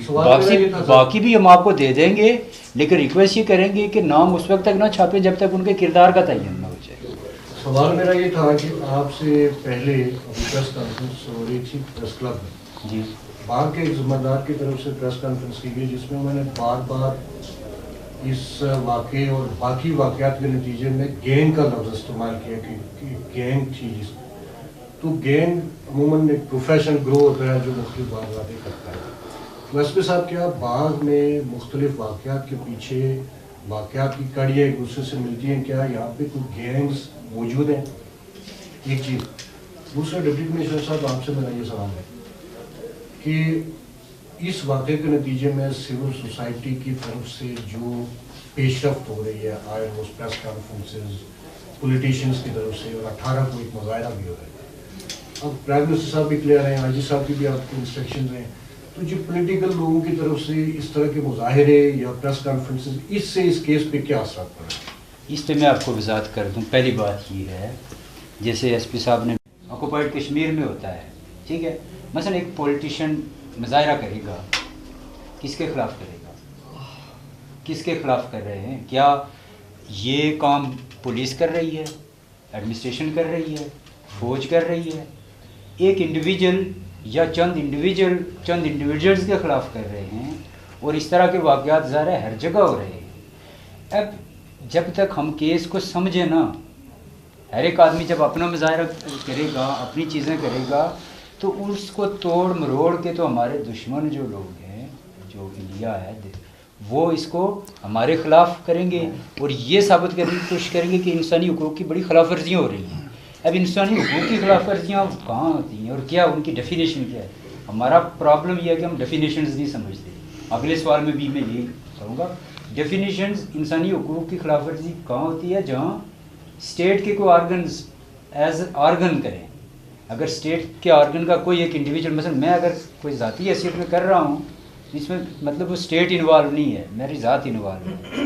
Speaker 1: बाकी भी हम आपको दे देंगे, लेकिन रिक्वेस्ट ये करेंगे कि नाम उस वक्त तक ना छापे जब तक उनके किरदार का तयन ना हो जाए।
Speaker 8: सवाल मेरा ये था कि आपसे पहले प्रेस कॉन्फ्रेंस हो रही थी प्रेस क्लब में जी, बार के एक ज़िम्मेदार की तरफ से प्रेस कॉन्फ्रेंस की गई जिसमें उन्होंने बार बार इस वाक़े और बाकी वाक़यात के नतीजे में गैंग का लफ्ज़ इस्तेमाल किया कि गैंग थी। तो गैंग अमूमन एक प्रोफेशन ग्रो होता है जो मुख्तलिफ वाक़यात करता है। तो एसपी साहब, क्या बाग में मुख्तलिफ वाक़यात के पीछे वाक़यात की कड़ियाँ एक दूसरे से मिलती हैं? क्या यहाँ पे कुछ गैंग्स मौजूद हैं? एक चीज़। दूसरा, डिप्टी कमिश्नर साहब, आपसे मेरा ये सवाल है कि इस वाक़े के नतीजे में सिविल सोसाइटी की तरफ से जो पेशरफ्त हो रही है, आए रोज़ प्रेस कॉन्फ्रेंसेस पॉलिटिशियंस की तरफ से, और 18 को एक मुजाहरा भी हो रहा है। अब प्राइम मिनिस्टर साहब भी क्लियर हैं, आईजी साहब की भी आपके इंस्ट्रक्शन हैं, तो जो पॉलिटिकल लोगों की तरफ से इस तरह के मुजाहरे या प्रेस कॉन्फ्रेंसेस, इससे इस केस पे क्या असर पड़ा?
Speaker 1: इस पे मैं आपको वजाहत कर दूं। पहली बात ये है, जैसे एसपी साहब ने ऑक्युपाइड कश्मीर में होता है, ठीक है, मसलन एक पॉलिटिशियन मुजाहरा करेगा, किसके खिलाफ करेगा, किसके खिलाफ कर रहे हैं? क्या ये काम पुलिस कर रही है, एडमिनिस्ट्रेशन कर रही है, फौज कर रही है? एक इंडिविजुअल या चंद इंडिविजुअल्स के ख़िलाफ़ कर रहे हैं, और इस तरह के वाक़यात ज़ाहिर है हर जगह हो रहे हैं। अब जब तक हम केस को समझे ना, हर एक आदमी जब अपना मुजाहरा करेगा, अपनी चीज़ें करेगा, तो उसको तोड़ मरोड़ के तो हमारे दुश्मन जो लोग हैं, जो इंडिया है, वो इसको हमारे ख़िलाफ़ करेंगे और ये साबित करने की कोशिश करेंगे कि इंसानी हुकूक़ की बड़ी खिलाफ वर्जियाँ हो रही हैं। अब इंसानी हुकूक़ की खिलाफ वर्जियाँ कहाँ होती हैं और क्या उनकी डेफिनेशन क्या है? हमारा प्रॉब्लम यह है कि हम डेफिनेशंस नहीं समझते। अगले सवाल में भी मैं यही कहूँगा, डेफिनेशंस इंसानी हुकूक़ की खिलाफ वर्जी कहाँ होती है? जहाँ स्टेट के कोई ऑर्गन्स एज ऑर्गन करें। अगर स्टेट के ऑर्गन का कोई एक इंडिविजुअल, मतलब मैं अगर कोई ज़ाती हैसियत में कर रहा हूँ, इसमें मतलब वो स्टेट इन्वॉल्व नहीं है, मेरी ज़ात इन्वॉल्व है।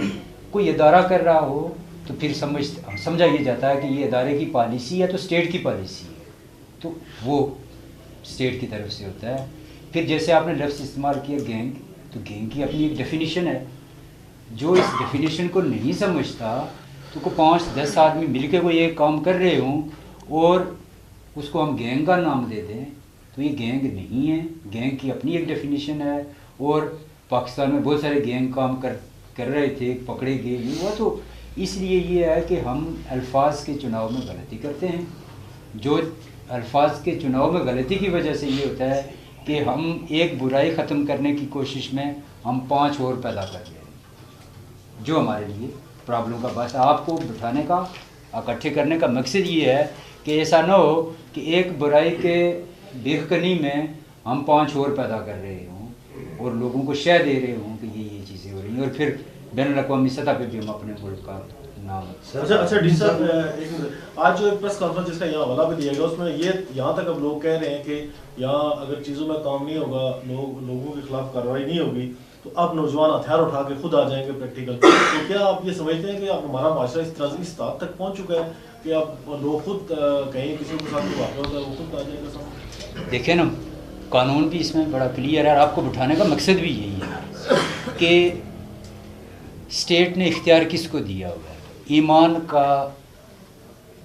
Speaker 1: कोई इदारा कर रहा हो तो फिर समझा ये जाता है कि ये इदारे की पॉलिसी है तो स्टेट की पॉलिसी है, तो वो स्टेट की तरफ से होता है। फिर जैसे आपने लफ्ज़ इस्तेमाल किया गैंग, तो गैंग की अपनी एक डेफिनेशन है। जो इस डेफिनेशन को नहीं समझता, तो को 5-10 आदमी मिलकर कोई एक काम कर रहे हों और उसको हम गैंग का नाम दे दें, तो ये गैंग नहीं है। गैंग की अपनी एक डेफिनेशन है, और पाकिस्तान में बहुत सारे गैंग काम कर रहे थे, पकड़े गए, ये हुआ। तो इसलिए ये है कि हम अल्फाज के चुनाव में गलती करते हैं। जो अल्फाज के चुनाव में गलती की वजह से ये होता है कि हम एक बुराई ख़त्म करने की कोशिश में हम 5 और पैदा कर रहे हैं, जो हमारे लिए प्रॉब्लम का बात है। आपको बिठाने का, इकट्ठे करने का मकसद ये है कि ऐसा ना हो कि एक बुराई के बेखनी में हम 5 और पैदा कर रहे हों और लोगों को शह दे रहे हों कि ये चीज़ें हो रही हैं और फिर बैनुल-अक़वामी सतह पे भी हम अपने मुल्क का नाम।
Speaker 5: अच्छा डी साहब, एक मिनट, आज जो एक प्रेस कॉन्फ्रेंस जिसका यहाँ हवाला भी दिया गया उसमें ये यहाँ तक अब लोग कह रहे हैं कि यहाँ अगर चीज़ों में काम नहीं होगा, लोगों के खिलाफ कार्रवाई नहीं होगी तो अब नौजवान हथियार उठा के खुद आ जाएंगे प्रैक्टिकल। तो क्या आप ये समझते हैं कि अब हमारा माशरा इस तरह से इस ताक तक पहुँच चुका है कि अब लोग खुद कहीं किसी के साथ वाक़या होता है वो खुद आ जाएगा सामने?
Speaker 1: देखें ना, कानून भी इसमें बड़ा क्लियर है और आपको बिठाने का मकसद भी यही है कि स्टेट ने इख्तियार किसको दिया हुआ है। ईमान का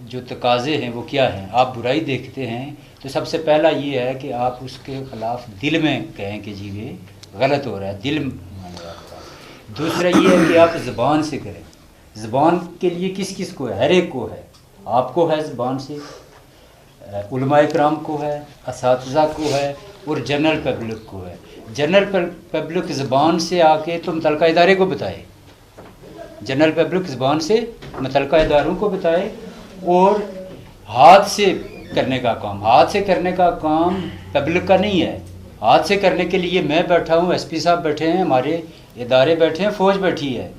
Speaker 1: जो तकाज़े हैं वो क्या हैं। आप बुराई देखते हैं तो सबसे पहला ये है कि आप उसके ख़िलाफ़ दिल में कहें कि जी ये गलत हो रहा है, दिल माने आपका। दूसरा ये है कि आप ज़बान से करें। ज़बान के लिए किस किस को है? हर एक को है। आपको है ज़बान से, उलमाए किराम को है, असातिज़ा को है और जनरल पब्लिक को है। जनरल पब्लिक ज़बान से आके तो मुतल्लिका इदारे को बताए, जनरल पब्लिक ज़बान से मुतल्लिका इदारों को बताए और हाथ से करने का काम, हाथ से करने का काम पब्लिक का नहीं है। हाथ से करने के लिए मैं बैठा हूँ, एसपी साहब बैठे हैं, हमारे इदारे बैठे हैं, फ़ौज बैठी है।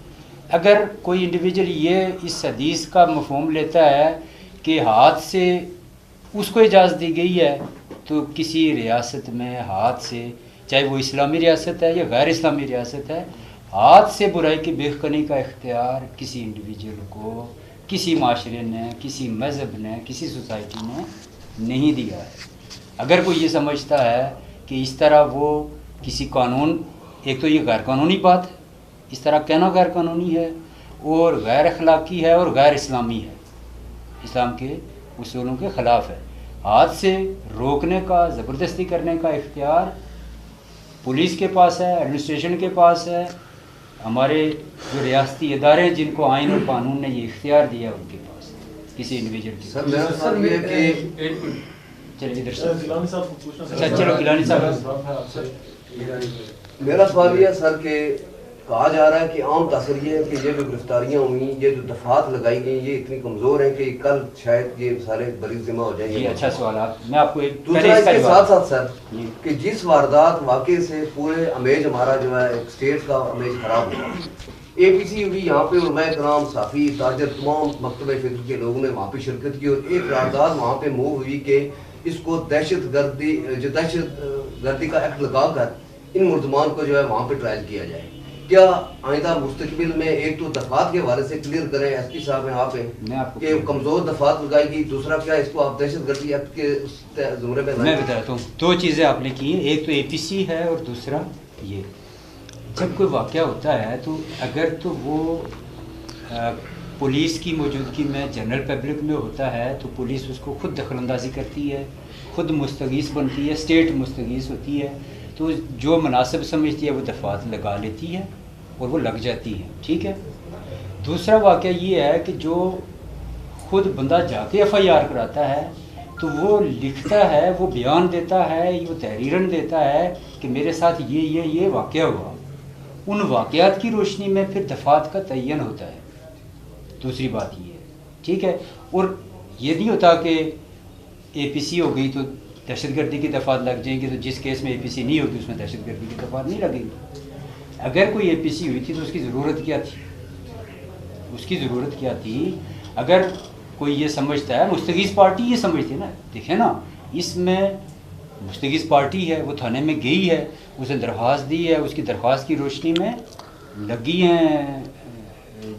Speaker 1: अगर कोई इंडिविजुअल ये इस हदीस का मफ़हूम लेता है कि हाथ से उसको इजाज़त दी गई है तो किसी रियासत में हाथ से, चाहे वो इस्लामी रियासत है या गैर इस्लामी रियासत है, हाथ से बुराई की बेखनी का इख्तियार किसी इंडिविजुअल को, किसी माशरे ने, किसी मज़हब ने, किसी सोसाइटी ने नहीं दिया है। अगर कोई ये समझता है कि इस तरह वो किसी कानून, एक तो ये गैर कानूनी बात है, इस तरह कहना गैर कानूनी है और गैर अखलाकी है और गैर इस्लामी है, इस्लाम के उसूलों के ख़िलाफ़ है। हाथ से रोकने का, ज़बरदस्ती करने का इख्तियार पुलिस के पास है, एडमिनिस्ट्रेशन के पास है, हमारे जो रियासती इदारे हैं जिनको आइन और कानून ने ये इख्तियार दिया उनके पास, किसी इंडिविजुअल के।
Speaker 4: सर मेरा सवाल ये है कि
Speaker 1: चलिए इधर से,
Speaker 5: गिलानी साहब को पूछना।
Speaker 1: अच्छा चलो गिलानी साहब।
Speaker 4: मेरा सवाल ये है सर कि कहा जा रहा है कि आम तसर ये है कि ये जो गिरफ्तारियां हुई, ये जो दफात लगाई गई, ये इतनी कमज़ोर हैं कि कल शायद ये सारे बरी जिम्मा हो जाएंगे।
Speaker 1: अच्छा सवाल आप, मैं आपको एक
Speaker 4: दूसरा इसके साथ साथ सर कि जिस वारदात वाक़े से पूरे अमेज हमारा जो है एक स्टेट का अमेज खराब हुआ, APC भी यहाँ पे उलमाए किराम, साफ़ी, ताजर, तमाम मकतबे फ़िक्र के लोगों ने वहाँ पे शिरकत की और एक वारदात वहाँ पे मूव हुई कि इसको दहशतगर्दी का एक्ट लगा कर इन मुल्ज़मान को जो है वहाँ पे ट्रायल किया जाए। क्या आइंदा मुस्तकबिल में एक तो दफात के हवाले से क्लियर करें, एसपी साहब हैं आप हैं कि कमज़ोर दफात लगाएगी, दूसरा क्या इसको आप दहशतगर्दी एक्ट के ज़ुमरे में
Speaker 1: मैं बताता हूँ। दो चीज़ें आपने की हैं, एक तो APC है और दूसरा ये, जब कोई वाक़या होता है तो अगर तो वो पुलिस की मौजूदगी में जनरल पब्लिक में होता है तो पुलिस उसको खुद दखलंदाजी करती है, खुद मुस्तगीस बनती है, स्टेट मुस्तगीस होती है, तो जो मुनासिब समझती है वो दफात लगा लेती है और वो लग जाती है, ठीक है। दूसरा वाक़या ये है कि जो खुद बंदा जाके FIR कराता है तो वो लिखता है, वो बयान देता है, वो तहरीरन देता है कि मेरे साथ ये वाक़या हुआ। उन वाक़यात की रोशनी में फिर दफात का तयन होता है। दूसरी बात ये है, ठीक है। और ये नहीं होता कि APC हो गई तो दहशतगर्दी की दफात लग जाएंगी, तो जिस केस में APC नहीं होगी उसमें दहशतगर्दी की दफात नहीं लगेगी। अगर कोई APC हुई थी तो उसकी ज़रूरत क्या थी? उसकी ज़रूरत क्या थी? अगर कोई ये समझता है, मुस्तगीस पार्टी ये समझती है ना, देखें ना, इसमें मुस्तगीस पार्टी है, वो थाने में गई है, उसने दरख्वास्त दी है, उसकी दरख्वास्त की रोशनी में लगी हैं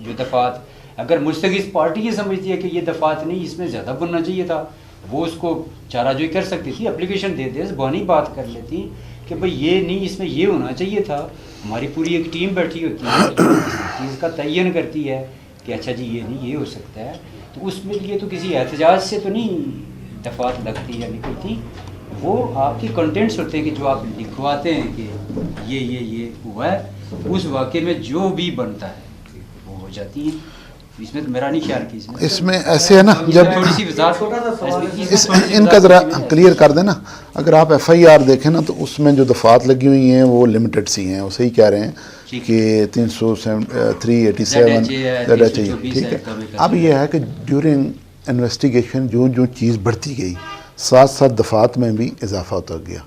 Speaker 1: जो दफात। अगर मुस्तगीस पार्टी ये समझती है कि ये दफात नहीं, इसमें ज़्यादा बनना चाहिए था, वो उसको चाराजोई कर सकती थी, एप्लीकेशन दे दे, ज़बानी बात कर लेती कि भाई ये नहीं, इसमें ये होना चाहिए था। हमारी पूरी एक टीम बैठी होती है चीज़ का तयन करती है कि अच्छा जी ये नहीं, ये हो सकता है, तो उसमें लिए तो किसी एहतजाज से तो नहीं दफात लगती या निकलती। वो आपकी कंटेंट्स होते हैं कि जो आप लिखवाते हैं कि ये हुआ है, उस वाक़े में जो भी बनता है वो हो जाती है। इसमें तो मेरा नहीं ख्याल कि
Speaker 2: इसमें ऐसे है ना, जब
Speaker 1: थोड़ी सी
Speaker 4: छोटा सा सवाल है।
Speaker 2: इनका ज़रा क्लियर कर देना। अगर आप FIR देखें ना तो उसमें जो दफ़ात लगी हुई हैं वो लिमिटेड सी हैं, वो सही कह रहे हैं कि 387 ठीक है। अब ये है कि ड्यूरिंग इन्वेस्टिगेशन जो जो चीज़ बढ़ती गई, साथ साथ दफ़ात में भी इजाफा होता गया,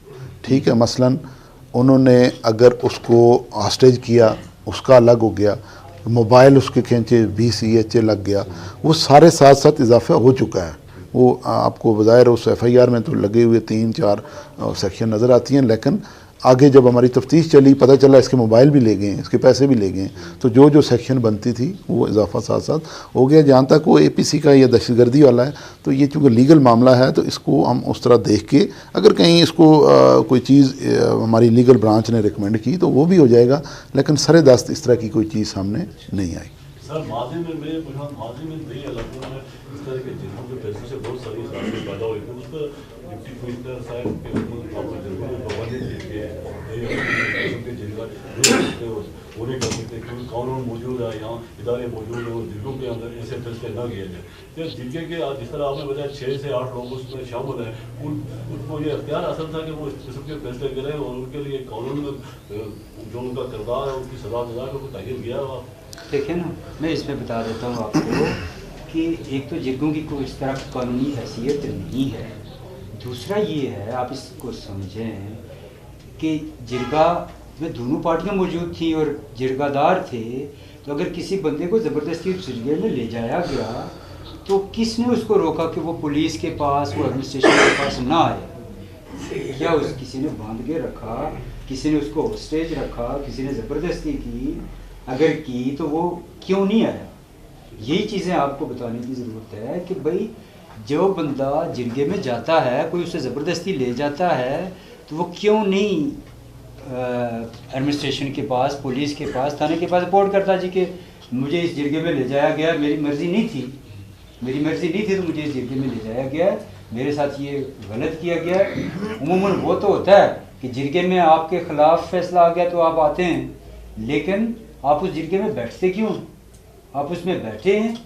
Speaker 2: ठीक है। मसलन उन्होंने अगर उसको हॉस्टेज किया, उसका अलग हो गया, मोबाइल उसके खींचे 20 EHA लग गया, वो सारे साथ साथ इजाफा हो चुका है। वो आपको बज़ाहिर उस FIR में तो लगे हुए 3-4 सेक्शन नज़र आती हैं, लेकिन आगे जब हमारी तफ्तीश चली पता चला इसके मोबाइल भी ले गए, इसके पैसे भी ले गए, तो जो जो सेक्शन बनती थी वो इजाफा साथ साथ हो गया। जहाँ तक वो APC का या दहशतगर्दी वाला है, तो ये चूँकि लीगल मामला है तो इसको हम उस तरह देख के अगर कहीं इसको कोई चीज़ हमारी लीगल ब्रांच ने रिकमेंड की तो वो भी हो जाएगा, लेकिन सरे दस्त इस तरह की कोई चीज़ सामने नहीं आई।
Speaker 5: सर माजी में नई इलाकों में इस तरह के जिलों के पैसों से बहुत सारी साजिश पैदा हुई थी, उस पर डिप्टी कमिश्नर साहब के वो नहीं कर सकते क्योंकि कानून मौजूद है, यहाँ इदारे मौजूद है, वो जिलों के अंदर ऐसे फैसले न किए जाए। या जिले के जिस तरह आपने बताया 6 से 8 लोग उसमें शामिल हैं, उनको ये अख्तियार हासिल था कि वो इस किस्म के फैसले करें और उनके लिए कानून में जो उनका किरदार है उनकी सजा दिला के उनको तैयार किया हुआ।
Speaker 1: देखिए ना, मैं इसमें बता देता हूँ आपको कि एक तो जिरगों की कोई इस तरह की कानूनी हैसियत नहीं है, दूसरा ये है आप इसको समझें कि जिरगा में दोनों पार्टियां मौजूद थी और जिरगादार थे, तो अगर किसी बंदे को ज़बरदस्ती जिरगे में ले जाया गया तो किसने उसको रोका कि वो पुलिस के पास, वो एडमिनिस्ट्रेशन के पास ना आए? क्या उस किसी ने बांध के रखा, किसी ने उसको होस्टेज रखा, किसी ने ज़बरदस्ती की? अगर की तो वो क्यों नहीं आया? यही चीज़ें आपको बताने की ज़रूरत है कि भाई जो बंदा जिरगे में जाता है, कोई उसे ज़बरदस्ती ले जाता है, तो वो क्यों नहीं एडमिनिस्ट्रेशन के पास, पुलिस के पास, थाने के पास रिपोर्ट करता जी कि मुझे इस जिरगे में ले जाया गया, मेरी मर्ज़ी नहीं थी तो मुझे इस जिरगे में ले जाया गया, मेरे साथ ये गलत किया गया। उमूमन वो तो होता है कि जिरगे में आपके ख़िलाफ़ फैसला आ गया तो आप आते हैं, लेकिन आप उस जिरगे में बैठते क्यों? आप उसमें बैठे हैं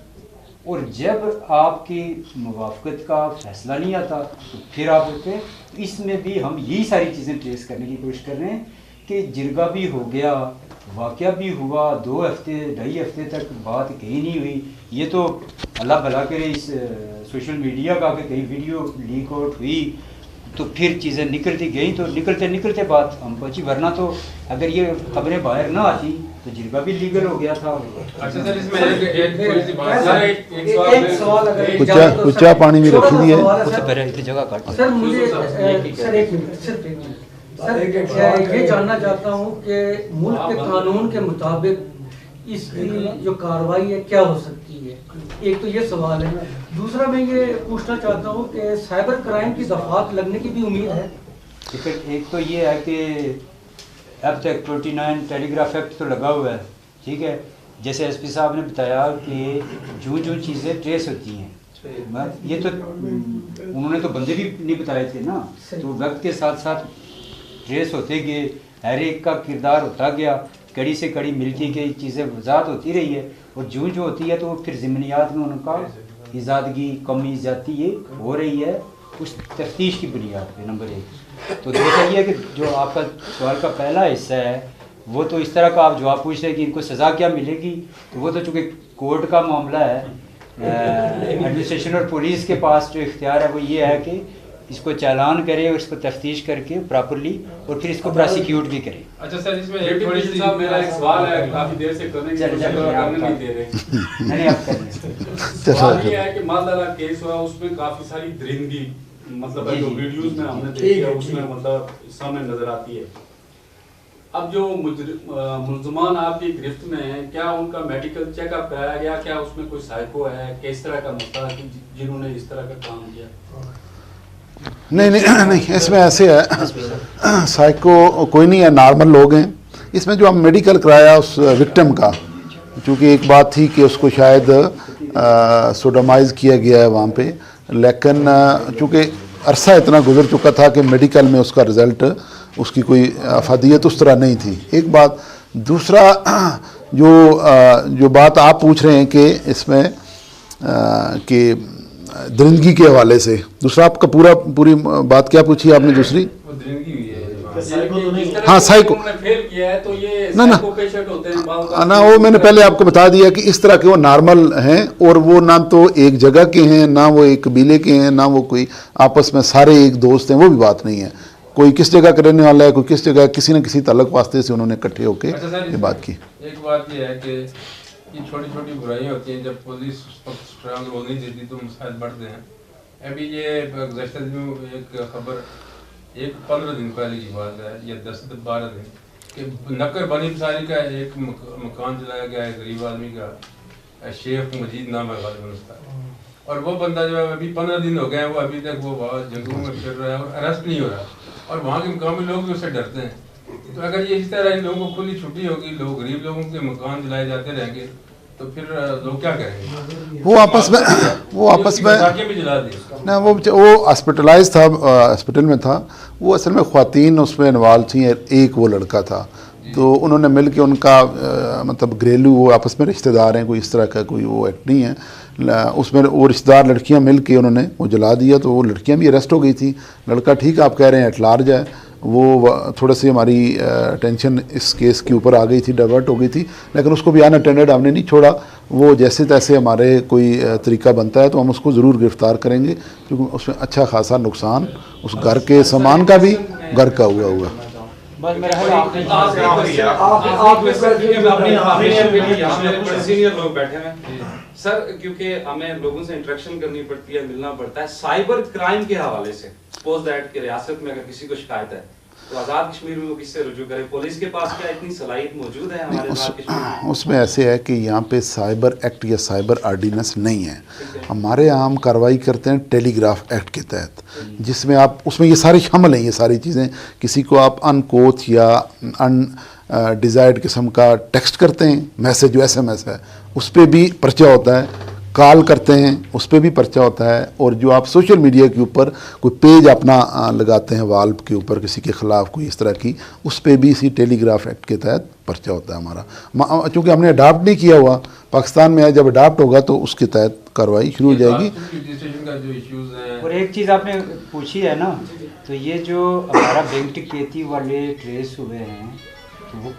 Speaker 1: और जब आपकी मुवाफ़क़त का फैसला नहीं आता तो फिर आप उठे। तो इसमें भी हम यही सारी चीज़ें ट्रेस करने की कोशिश कर रहे हैं कि जिरगा भी हो गया, वाक़या भी हुआ, 2 हफ्ते 2.5 हफ्ते तक बात कहीं नहीं हुई। ये तो अल्लाह भला करे इस सोशल मीडिया का कि कहीं वीडियो लीक आउट हुई तो फिर चीज़ें निकलती गई, तो निकलते बात हम पहुँची, वरना तो अगर ये खबरें बाहर ना आती तो जिरगा भी लीगल हो गया था।
Speaker 7: अच्छा सर, इसमें एक सवाल अगर
Speaker 2: कुछ पानी भी रखी दी है
Speaker 1: जगह काट
Speaker 9: सर, मुझे सर एक मिनट सर ये जानना चाहता हूँ कि मुल्क के कानून के मुताबिक इसकी जो कार्रवाई है क्या हो सकती है? एक तो ये सवाल है। दूसरा मैं ये पूछना चाहता हूँ कि साइबर क्राइम की दफात लगने की भी उम्मीद है?
Speaker 1: एक तो ये है कि अब तक 29 टेलीग्राफ एक्ट तो लगा हुआ है, ठीक है। जैसे SP साहब ने बताया कि जो चीज़ें ट्रेस होती हैं, ये तो उन्होंने तो बंदे भी नहीं बताए थे ना, तो वक्त के साथ साथ ट्रेस होते गए, हर एक का किरदार होता गया, कड़ी से कड़ी मिलती गई, चीज़ें वजात होती रही है, और जो होती है तो फिर ज़िम्मनियात में उनका इजादगी कमी ज़्यादती ये हो रही है उस तफ्तीश की बुनियाद पे, नंबर 1। तो दूसरा ये है कि जो आपका सवाल का पहला हिस्सा है वो तो इस तरह का आप जवाब पूछ रहे हैं कि इनको सज़ा क्या मिलेगी, तो वो तो चूँकि कोर्ट का मामला है, एडमिनिस्ट्रेशन और पुलिस के पास जो इख्तियार है वो ये है कि इसको चालान करे और इसको तफ्तीश करके प्रॉपरली और फिर इसको प्रोसिक्यूट भी करे।
Speaker 7: अच्छा सर, इसमें एक थोड़ी सी मेरा एक सवाल है, काफी देर से करने नहीं दे रहे।
Speaker 1: नहीं आप करें।
Speaker 7: सवाल ये है कि मालदारा केस हुआ, उसमें काफी सारी दरिंदगी मतलब जो वीडियोस में हमने देखी है उसमें मतलब सामने नजर आती है। अब जो मुल्ज़मान आपकी गिरफ्त में हैं, क्या उनका मेडिकल चेकअप कराया गया? क्या उसमें कोई साइको है? किस तरह का मसला है जिन्होंने इस तरह का काम किया?
Speaker 2: नहीं, इसमें ऐसे है, साइको कोई नहीं है, नॉर्मल लोग हैं। इसमें जो हम मेडिकल कराया उस विक्टिम का, चूँकि एक बात थी कि उसको शायद सोडोमाइज़ किया गया है वहाँ पे, लेकिन चूँकि अरसा इतना गुजर चुका था कि मेडिकल में उसका रिज़ल्ट, उसकी कोई अफादियत उस तरह नहीं थी, एक बात। दूसरा जो बात आप पूछ रहे हैं कि इसमें कि दरिंदगी के हवाले से, दूसरा आपका पूरी बात क्या पूछी आपने दूसरी? हाँ साइको
Speaker 10: फेल किया है तो ये
Speaker 2: ना
Speaker 10: पेशेंट होते हैं
Speaker 2: ना, वो मैंने पहले आपको बता दिया कि इस तरह के वो नॉर्मल हैं, और वो ना तो एक जगह के हैं, ना वो एक कबीले के हैं, ना वो कोई आपस में सारे एक दोस्त हैं, वो भी बात नहीं है। कोई किस जगह का रहने वाला है, कोई किस जगह, किसी न किसी ताल्लुक वास्ते से उन्होंने इकट्ठे होकर ये बात की।
Speaker 7: एक बात ये है कि ये छोटी छोटी बुराइयां होती हैं, जब पुलिस स्ट्रांग रोल नहीं देती तो मसाइल बढ़ते हैं। अभी ये एक खबर 15 दिन पहले की बात है या 10-12 दिन कि नक्कर बनी सारी का एक मकान जलाया गया है गरीब आदमी का, शेख मजीद नाम है गालिबन उसका, और वो बंदा जो है अभी 15 दिन हो गए हैं, वो अभी तक वो जंगलों में फिर रहा है और अरेस्ट नहीं हो रहा, और वहाँ के मुकामी लोग भी उससे डरते हैं। तो अगर ये इस तरह इन लोगों को खुली छुट्टी होगी, लोग गरीब लोगों के मकान जलाए जाते रहेंगे, तो फिर लोग क्या करेंगे?
Speaker 2: वो आपस में
Speaker 7: भी जला दिए
Speaker 2: ना, वो हॉस्पिटलाइज था, हॉस्पिटल में था वो। असल में ख्वातीन उसमें इन्वॉल्व थी, एक वो लड़का था, तो उन्होंने मिल के उनका मतलब घरेलू वो आपस में रिश्तेदार हैं, कोई इस तरह का कोई वो एक्ट नहीं है उसमें। वो रिश्तेदार लड़कियां मिल के उन्होंने वो जला दिया, तो वो लड़कियां भी अरेस्ट हो गई थी। लड़का ठीक आप कह रहे हैं एट लार्ज है, वो थोड़ा सी हमारी टेंशन इस केस के ऊपर आ गई थी, डाइवर्ट हो गई थी, लेकिन उसको भी अनअटेंडेड हमने नहीं छोड़ा। वो जैसे तैसे हमारे कोई तरीका बनता है तो हम उसको ज़रूर गिरफ़्तार करेंगे, क्योंकि उसमें अच्छा खासा नुकसान उस घर के सामान का भी, घर का हुआ।
Speaker 10: बस मेरा सीनियर लोग बैठे हैं सर, क्योंकि हमें लोगों से इंटरेक्शन करनी पड़ती है, मिलना पड़ता है। साइबर क्राइम के हवाले से सपोज दैट कि रियासत में अगर किसी को शिकायत है तो आज़ाद कश्मीर में वो किससे रुजू करे? पुलिस के पास क्या इतनी सलाहियत मौजूद है हमारे आज़ाद कश्मीर में?
Speaker 2: उसमें ऐसे है कि यहाँ पे साइबर एक्ट या साइबर ऑर्डिनेंस नहीं है। हमारे यहाँ हम कार्रवाई करते हैं टेलीग्राफ एक्ट के तहत, जिसमें आप उसमें ये सारी शामिल हैं, ये सारी चीज़ें। किसी को आप अनकोथ या डिज़ायर्ड किस्म का टेक्स्ट करते हैं, मैसेज जो SMS है, उस पर भी पर्चा होता है। कॉल करते हैं, उस पर भी पर्चा होता है। और जो आप सोशल मीडिया के ऊपर कोई पेज अपना लगाते हैं वाल के ऊपर किसी के ख़िलाफ़ कोई इस तरह की, उस पर भी इसी टेलीग्राफ एक्ट के तहत पर्चा होता है हमारा। चूँकि हमने अडाप्ट नहीं किया हुआ, पाकिस्तान में जब अडाप्ट होगा तो उसके तहत कार्रवाई शुरू हो जाएगी।
Speaker 1: और एक चीज़ आपने पूछी है ना, तो ये जो हमारा बैंक डकैती वाले ट्रेस हुए हैं, तो वो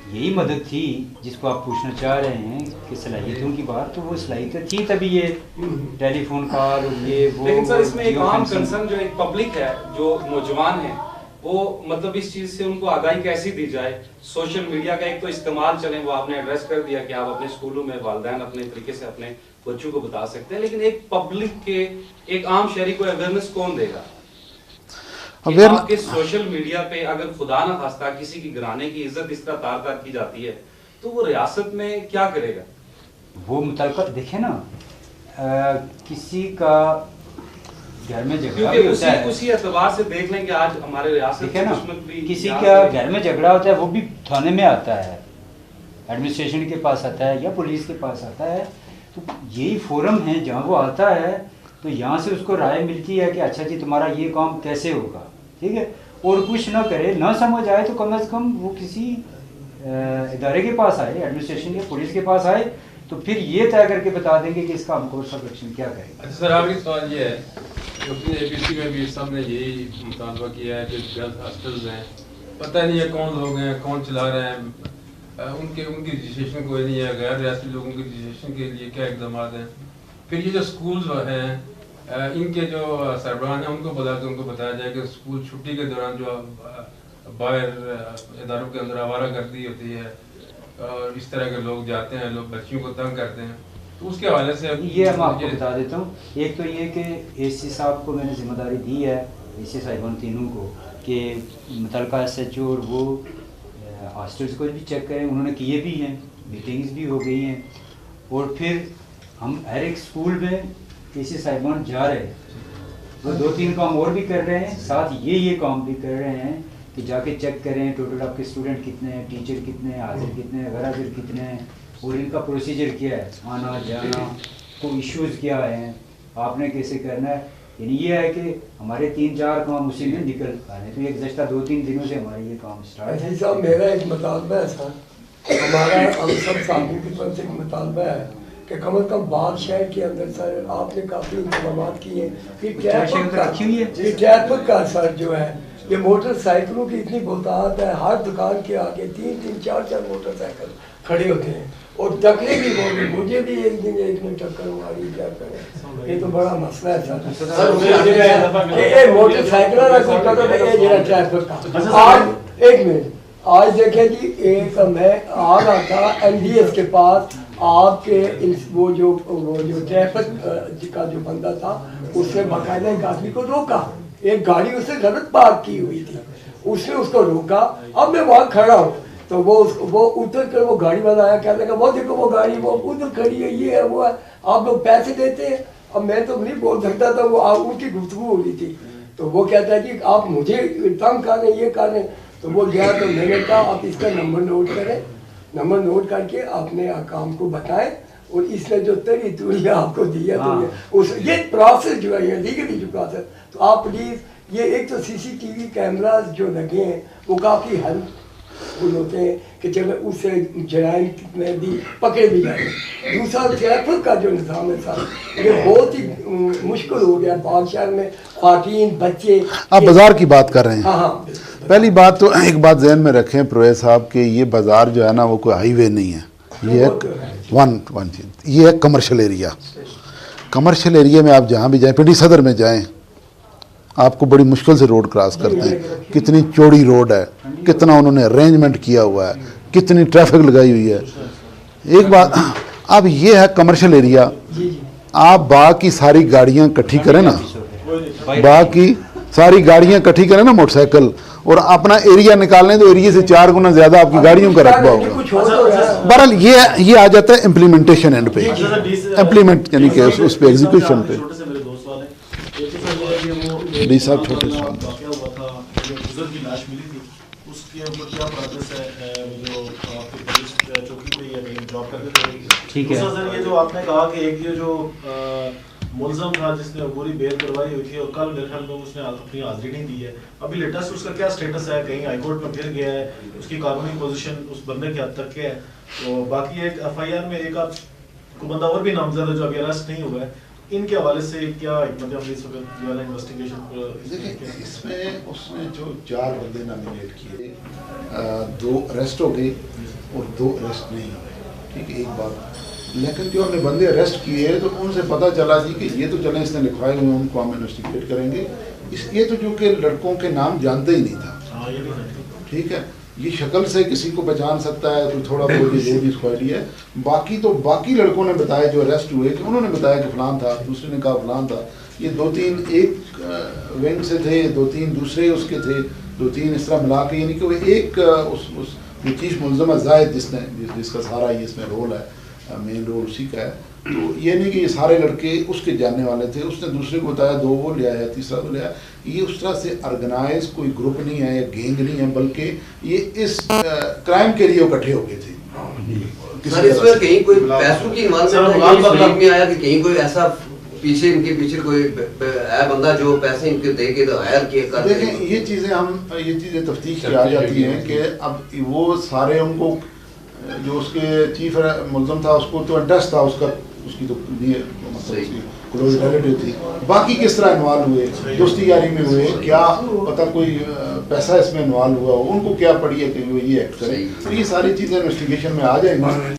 Speaker 1: यही मदद थी जिसको आप पूछना चाह रहे हैं कि सलाहियतों की बात, तो वो सलाहियत थी तभी ये टेलीफोन कॉल और ये वो।
Speaker 10: लेकिन सर इसमें एक आम कंसर्न जो एक पब्लिक है, जो नौजवान है, वो मतलब इस चीज़ से उनको आगाही कैसी दी जाए? सोशल मीडिया का एक तो इस्तेमाल चले, वो आपने एड्रेस कर दिया कि आप अपने स्कूलों में वालिदैन अपने तरीके से अपने बच्चों को बता सकते हैं, लेकिन एक पब्लिक के, एक आम शहरी को अवेयरनेस कौन देगा? आपके सोशल मीडिया पे अगर खुदा ना खास्ता किसी की गिराने की इज्जत इस तरह तार की जाती है, तो वो रियासत में क्या करेगा?
Speaker 1: वो मुतलका देखे ना, किसी का घर में झगड़ा भी होता है,
Speaker 10: उसी एतबार से देख लें कि आज हमारे रियासत
Speaker 1: देखे ना, किसी का घर में झगड़ा होता है, वो भी थाने में आता है, एडमिनिस्ट्रेशन के पास आता है या पुलिस के पास आता है। तो यही फोरम है जहाँ वो आता है, तो यहाँ से उसको राय मिलती है कि अच्छा जी तुम्हारा ये काम कैसे होगा, ठीक है। और कुछ ना करे, ना समझ आए तो कम से कम वो किसी इदारे के पास आए, एडमिनिस्ट्रेशन या पुलिस के पास आए, तो फिर ये तय करके बता देंगे कि इसका हम कोर्स ऑफ एक्शन क्या करेंगे।
Speaker 7: अच्छा सर, आखिरी सवाल ये है, APC में भी सबने यही मुतालबा किया है कि गर्ल्स हॉस्टल्स हैं, पता नहीं है कौन लोग हैं, कौन चला रहे हैं, उनकी रजिस्ट्रेशन कोई नहीं है, गैर रियासती लोगों की रजिस्ट्रेशन के लिए क्या इकदाम हैं। फिर ये जो स्कूल हैं, इनके जो सरबराह हैं उनको बुला के उनको बताया जाए कि स्कूल छुट्टी के दौरान जो बाहर इदारों के अंदर आवारा गर्दी होती है और इस तरह के लोग जाते हैं, लोग बच्चियों को तंग करते हैं, तो उसके हवाले से
Speaker 1: ये हम आपको बता देता हूँ। एक तो ये कि AC साहब को मैंने जिम्मेदारी दी है, AC साहिबान तीनों को, कि मुतलका SHO और वो हॉस्टल्स को भी चेक करें। उन्होंने किए भी हैं, मीटिंग्स भी हो गई हैं, और फिर हम हर एक स्कूल में AC साहिबान जा रहे हैं, वो 2-3 काम और भी कर रहे हैं, साथ ये काम भी कर रहे हैं कि जाके चेक करें टोटल आपके स्टूडेंट कितने हैं, टीचर कितने हैं, हाजिर कितने हैं, गैर हाजिर कितने हैं, और इनका प्रोसीजर क्या है, आना जाना, कोई इश्यूज़ क्या हैं, आपने कैसे करना है। यानी ये है कि हमारे 3-4 काम उसी में निकल पा रहे हैं। तो ये गुज़श्ता 2-3 दिनों से हमारे ये काम स्टार्ट है।
Speaker 6: साहब मेरा एक मुतालबा है सर हमारा हम सब साथियों की तरफ से एक मुतालबा है कि कम से कम बाग शहर के अंदर सर आपने काफ़ी इंतजाम किए हैं कि ट्रैफिक का सर जो है ये मोटरसाइकिलों की इतनी बहुतात है, हर दुकान के आगे 3-3, 4-4 मोटरसाइकिल खड़े होते हैं और टकरे भी बोल मुझे भी एक दिन एक ने टक्कर मारी, क्या करें, ये तो बड़ा मसला है सर। मोटरसाइकिल ट्रैफिक का आज एक मिनट आज देखें जी, एक मैं आ रहा था एनडीएस के पास, आपके वो जो ट्रैफिक का जो बंदा था उसने बाकायदा एक आदमी को रोका, एक गाड़ी उसने गलत पार्क की हुई थी, उसने उसको रोका। अब मैं वहाँ खड़ा हूँ तो वो उतर कर वो गाड़ी वाला आया, कहने लगा वो देखो वो गाड़ी वो उधर खड़ी है, ये है वो है, आप लोग पैसे देते हैं। अब मैं तो नहीं बोल सकता था, वो उनकी गुफ्तगू हो रही थी, तो वो कहता है कि आप मुझे तंग कर रहे ये कर रहे। तो वो गया तो मैंने कहा आप इसका नंबर नोट करें, नंबर नोट करके अपने काम को बताएं और इसने जो तरी तुरी आपको दिया तो उस ये प्रोसेस जो है ये लीगली जो प्रोसेस, तो आप प्लीज़ ये एक तो सीसीटीवी कैमरास जो लगे हैं वो काफ़ी हेल्पफुल होते हैं कि चलो उससे जराइम में भी पकड़े भी जाए। दूसरा ट्रैफिक का जो निज़ाम है साहब ये बहुत ही मुश्किल हो गया बाग शहर में, ख़वातीन बच्चे।
Speaker 2: आप बाज़ार की बात कर रहे हैं।
Speaker 6: हाँ,
Speaker 2: पहली बात तो एक बात जहन में रखें प्रोए साहब कि ये बाज़ार जो है ना वो कोई हाईवे नहीं है, ये वन चीज़ ये है कमर्शियल एरिया। कमर्शियल एरिया में आप जहाँ भी जाएं, पिंडी सदर में जाएं, आपको बड़ी मुश्किल से रोड क्रॉस करते हैं। कितनी चौड़ी रोड है, कितना उन्होंने अरेंजमेंट किया हुआ है, कितनी ट्रैफिक लगाई हुई है। एक बात, अब ये है कमर्शियल एरिया, आप बाग की सारी गाड़ियाँ इकट्ठी करें ना, बाग की सारी गाड़ियाँ इकट्ठी करें ना मोटरसाइकिल, और अपना एरिया निकालने तो एरिया से 4 गुना ज्यादा आपकी गाड़ियों का रकबा होगा। बहरहाल ये आ जाता है इम्प्लीमेंटेशन एंड पे, इम्प्लीमेंट यानी कि उस पे एग्जीक्यूशन पे। डी साहब छोटे
Speaker 5: ठीक है सर, ये जो आपने कहा कि एक ये जो मुलजम था जिसने अबूरी बेल करवाई हुई थी और कल मेरे ख्याल में उसने अपनी हाजिरी नहीं दी है, अभी लेटेस्ट उसका क्या स्टेटस है, कहीं हाईकोर्ट में फिर गया है, उसकी कानूनी पोजीशन उस बंदे के हद तक क्या है। तो बाकी एक एफआईआर में एक आध को बंदा और भी नामजद है जो अभी अरेस्ट नहीं हुआ है, इनके हवाले से क्या मतलब इस वक्त जो है इन्वेस्टिगेशन?
Speaker 2: देखिए इसमें उसने जो 4 बंदे नॉमिनेट किए, 2 अरेस्ट हो गए और 2 अरेस्ट नहीं हुए, ठीक है एक बात। लेकिन जो हमने बंदे अरेस्ट किए तो उनसे पता चला जी कि ये तो चलें इसने लिखवाए हुए उनको हम इन्वेस्टिगेट करेंगे। ये तो जो कि लड़कों के नाम जानते ही नहीं था, ठीक है, ये शक्ल से किसी को पहचान सकता है, कोई थोड़ा बहुत जो भी स्क्वाडी है। बाकी लड़कों ने बताया जो अरेस्ट हुए कि उन्होंने बताया कि फलान था, दूसरे ने कहा फलान था। ये 2-3 एक विंग से थे, 2-3 दूसरे उसके थे, 2-3 इस तरह मिला के, यानी कि वो एक उस चीफ मुलज़म जायद जिसका सारा ये इसमें रोल है, मेन रोल उसी का है। तो ये नहीं कि ये सारे लड़के उसके जानने वाले थे, उसने दूसरे को बताया, 2 वो ले आया, तीसरा तो ले आया। ये उस तरह से ऑर्गेनाइज कोई ग्रुप नहीं है या गैंग नहीं है, बल्कि ये इस क्राइम के लिए इकट्ठे हो गए थे।
Speaker 4: सर इसमें कहीं कोई पैसों की मांग में आया कि कहीं कोई ऐसा पीछे इनके पीछे कोई है बंदा जो पैसे इनके दे के हायर किए कर।
Speaker 2: देखें ये चीज़ें तफ्तीश की आ जाती हैं कि अब वो सारे उनको जो उसके चीफ मुलज़म था उसको तो इंटरेस्ट था उसकी तो मतलब क्लोज रिलेटिव थी। बाकी किस तरह इन्वॉल्व हुए, दोस्ती यारी में हुए, क्या पता कोई पैसा इसमें इन्वॉल्व हुआ हो, उनको क्या पड़ी है कि वो ये एक्ट करें। तो ये सारी चीज़ें इन्वेस्टिगेशन में आ जाएंगी।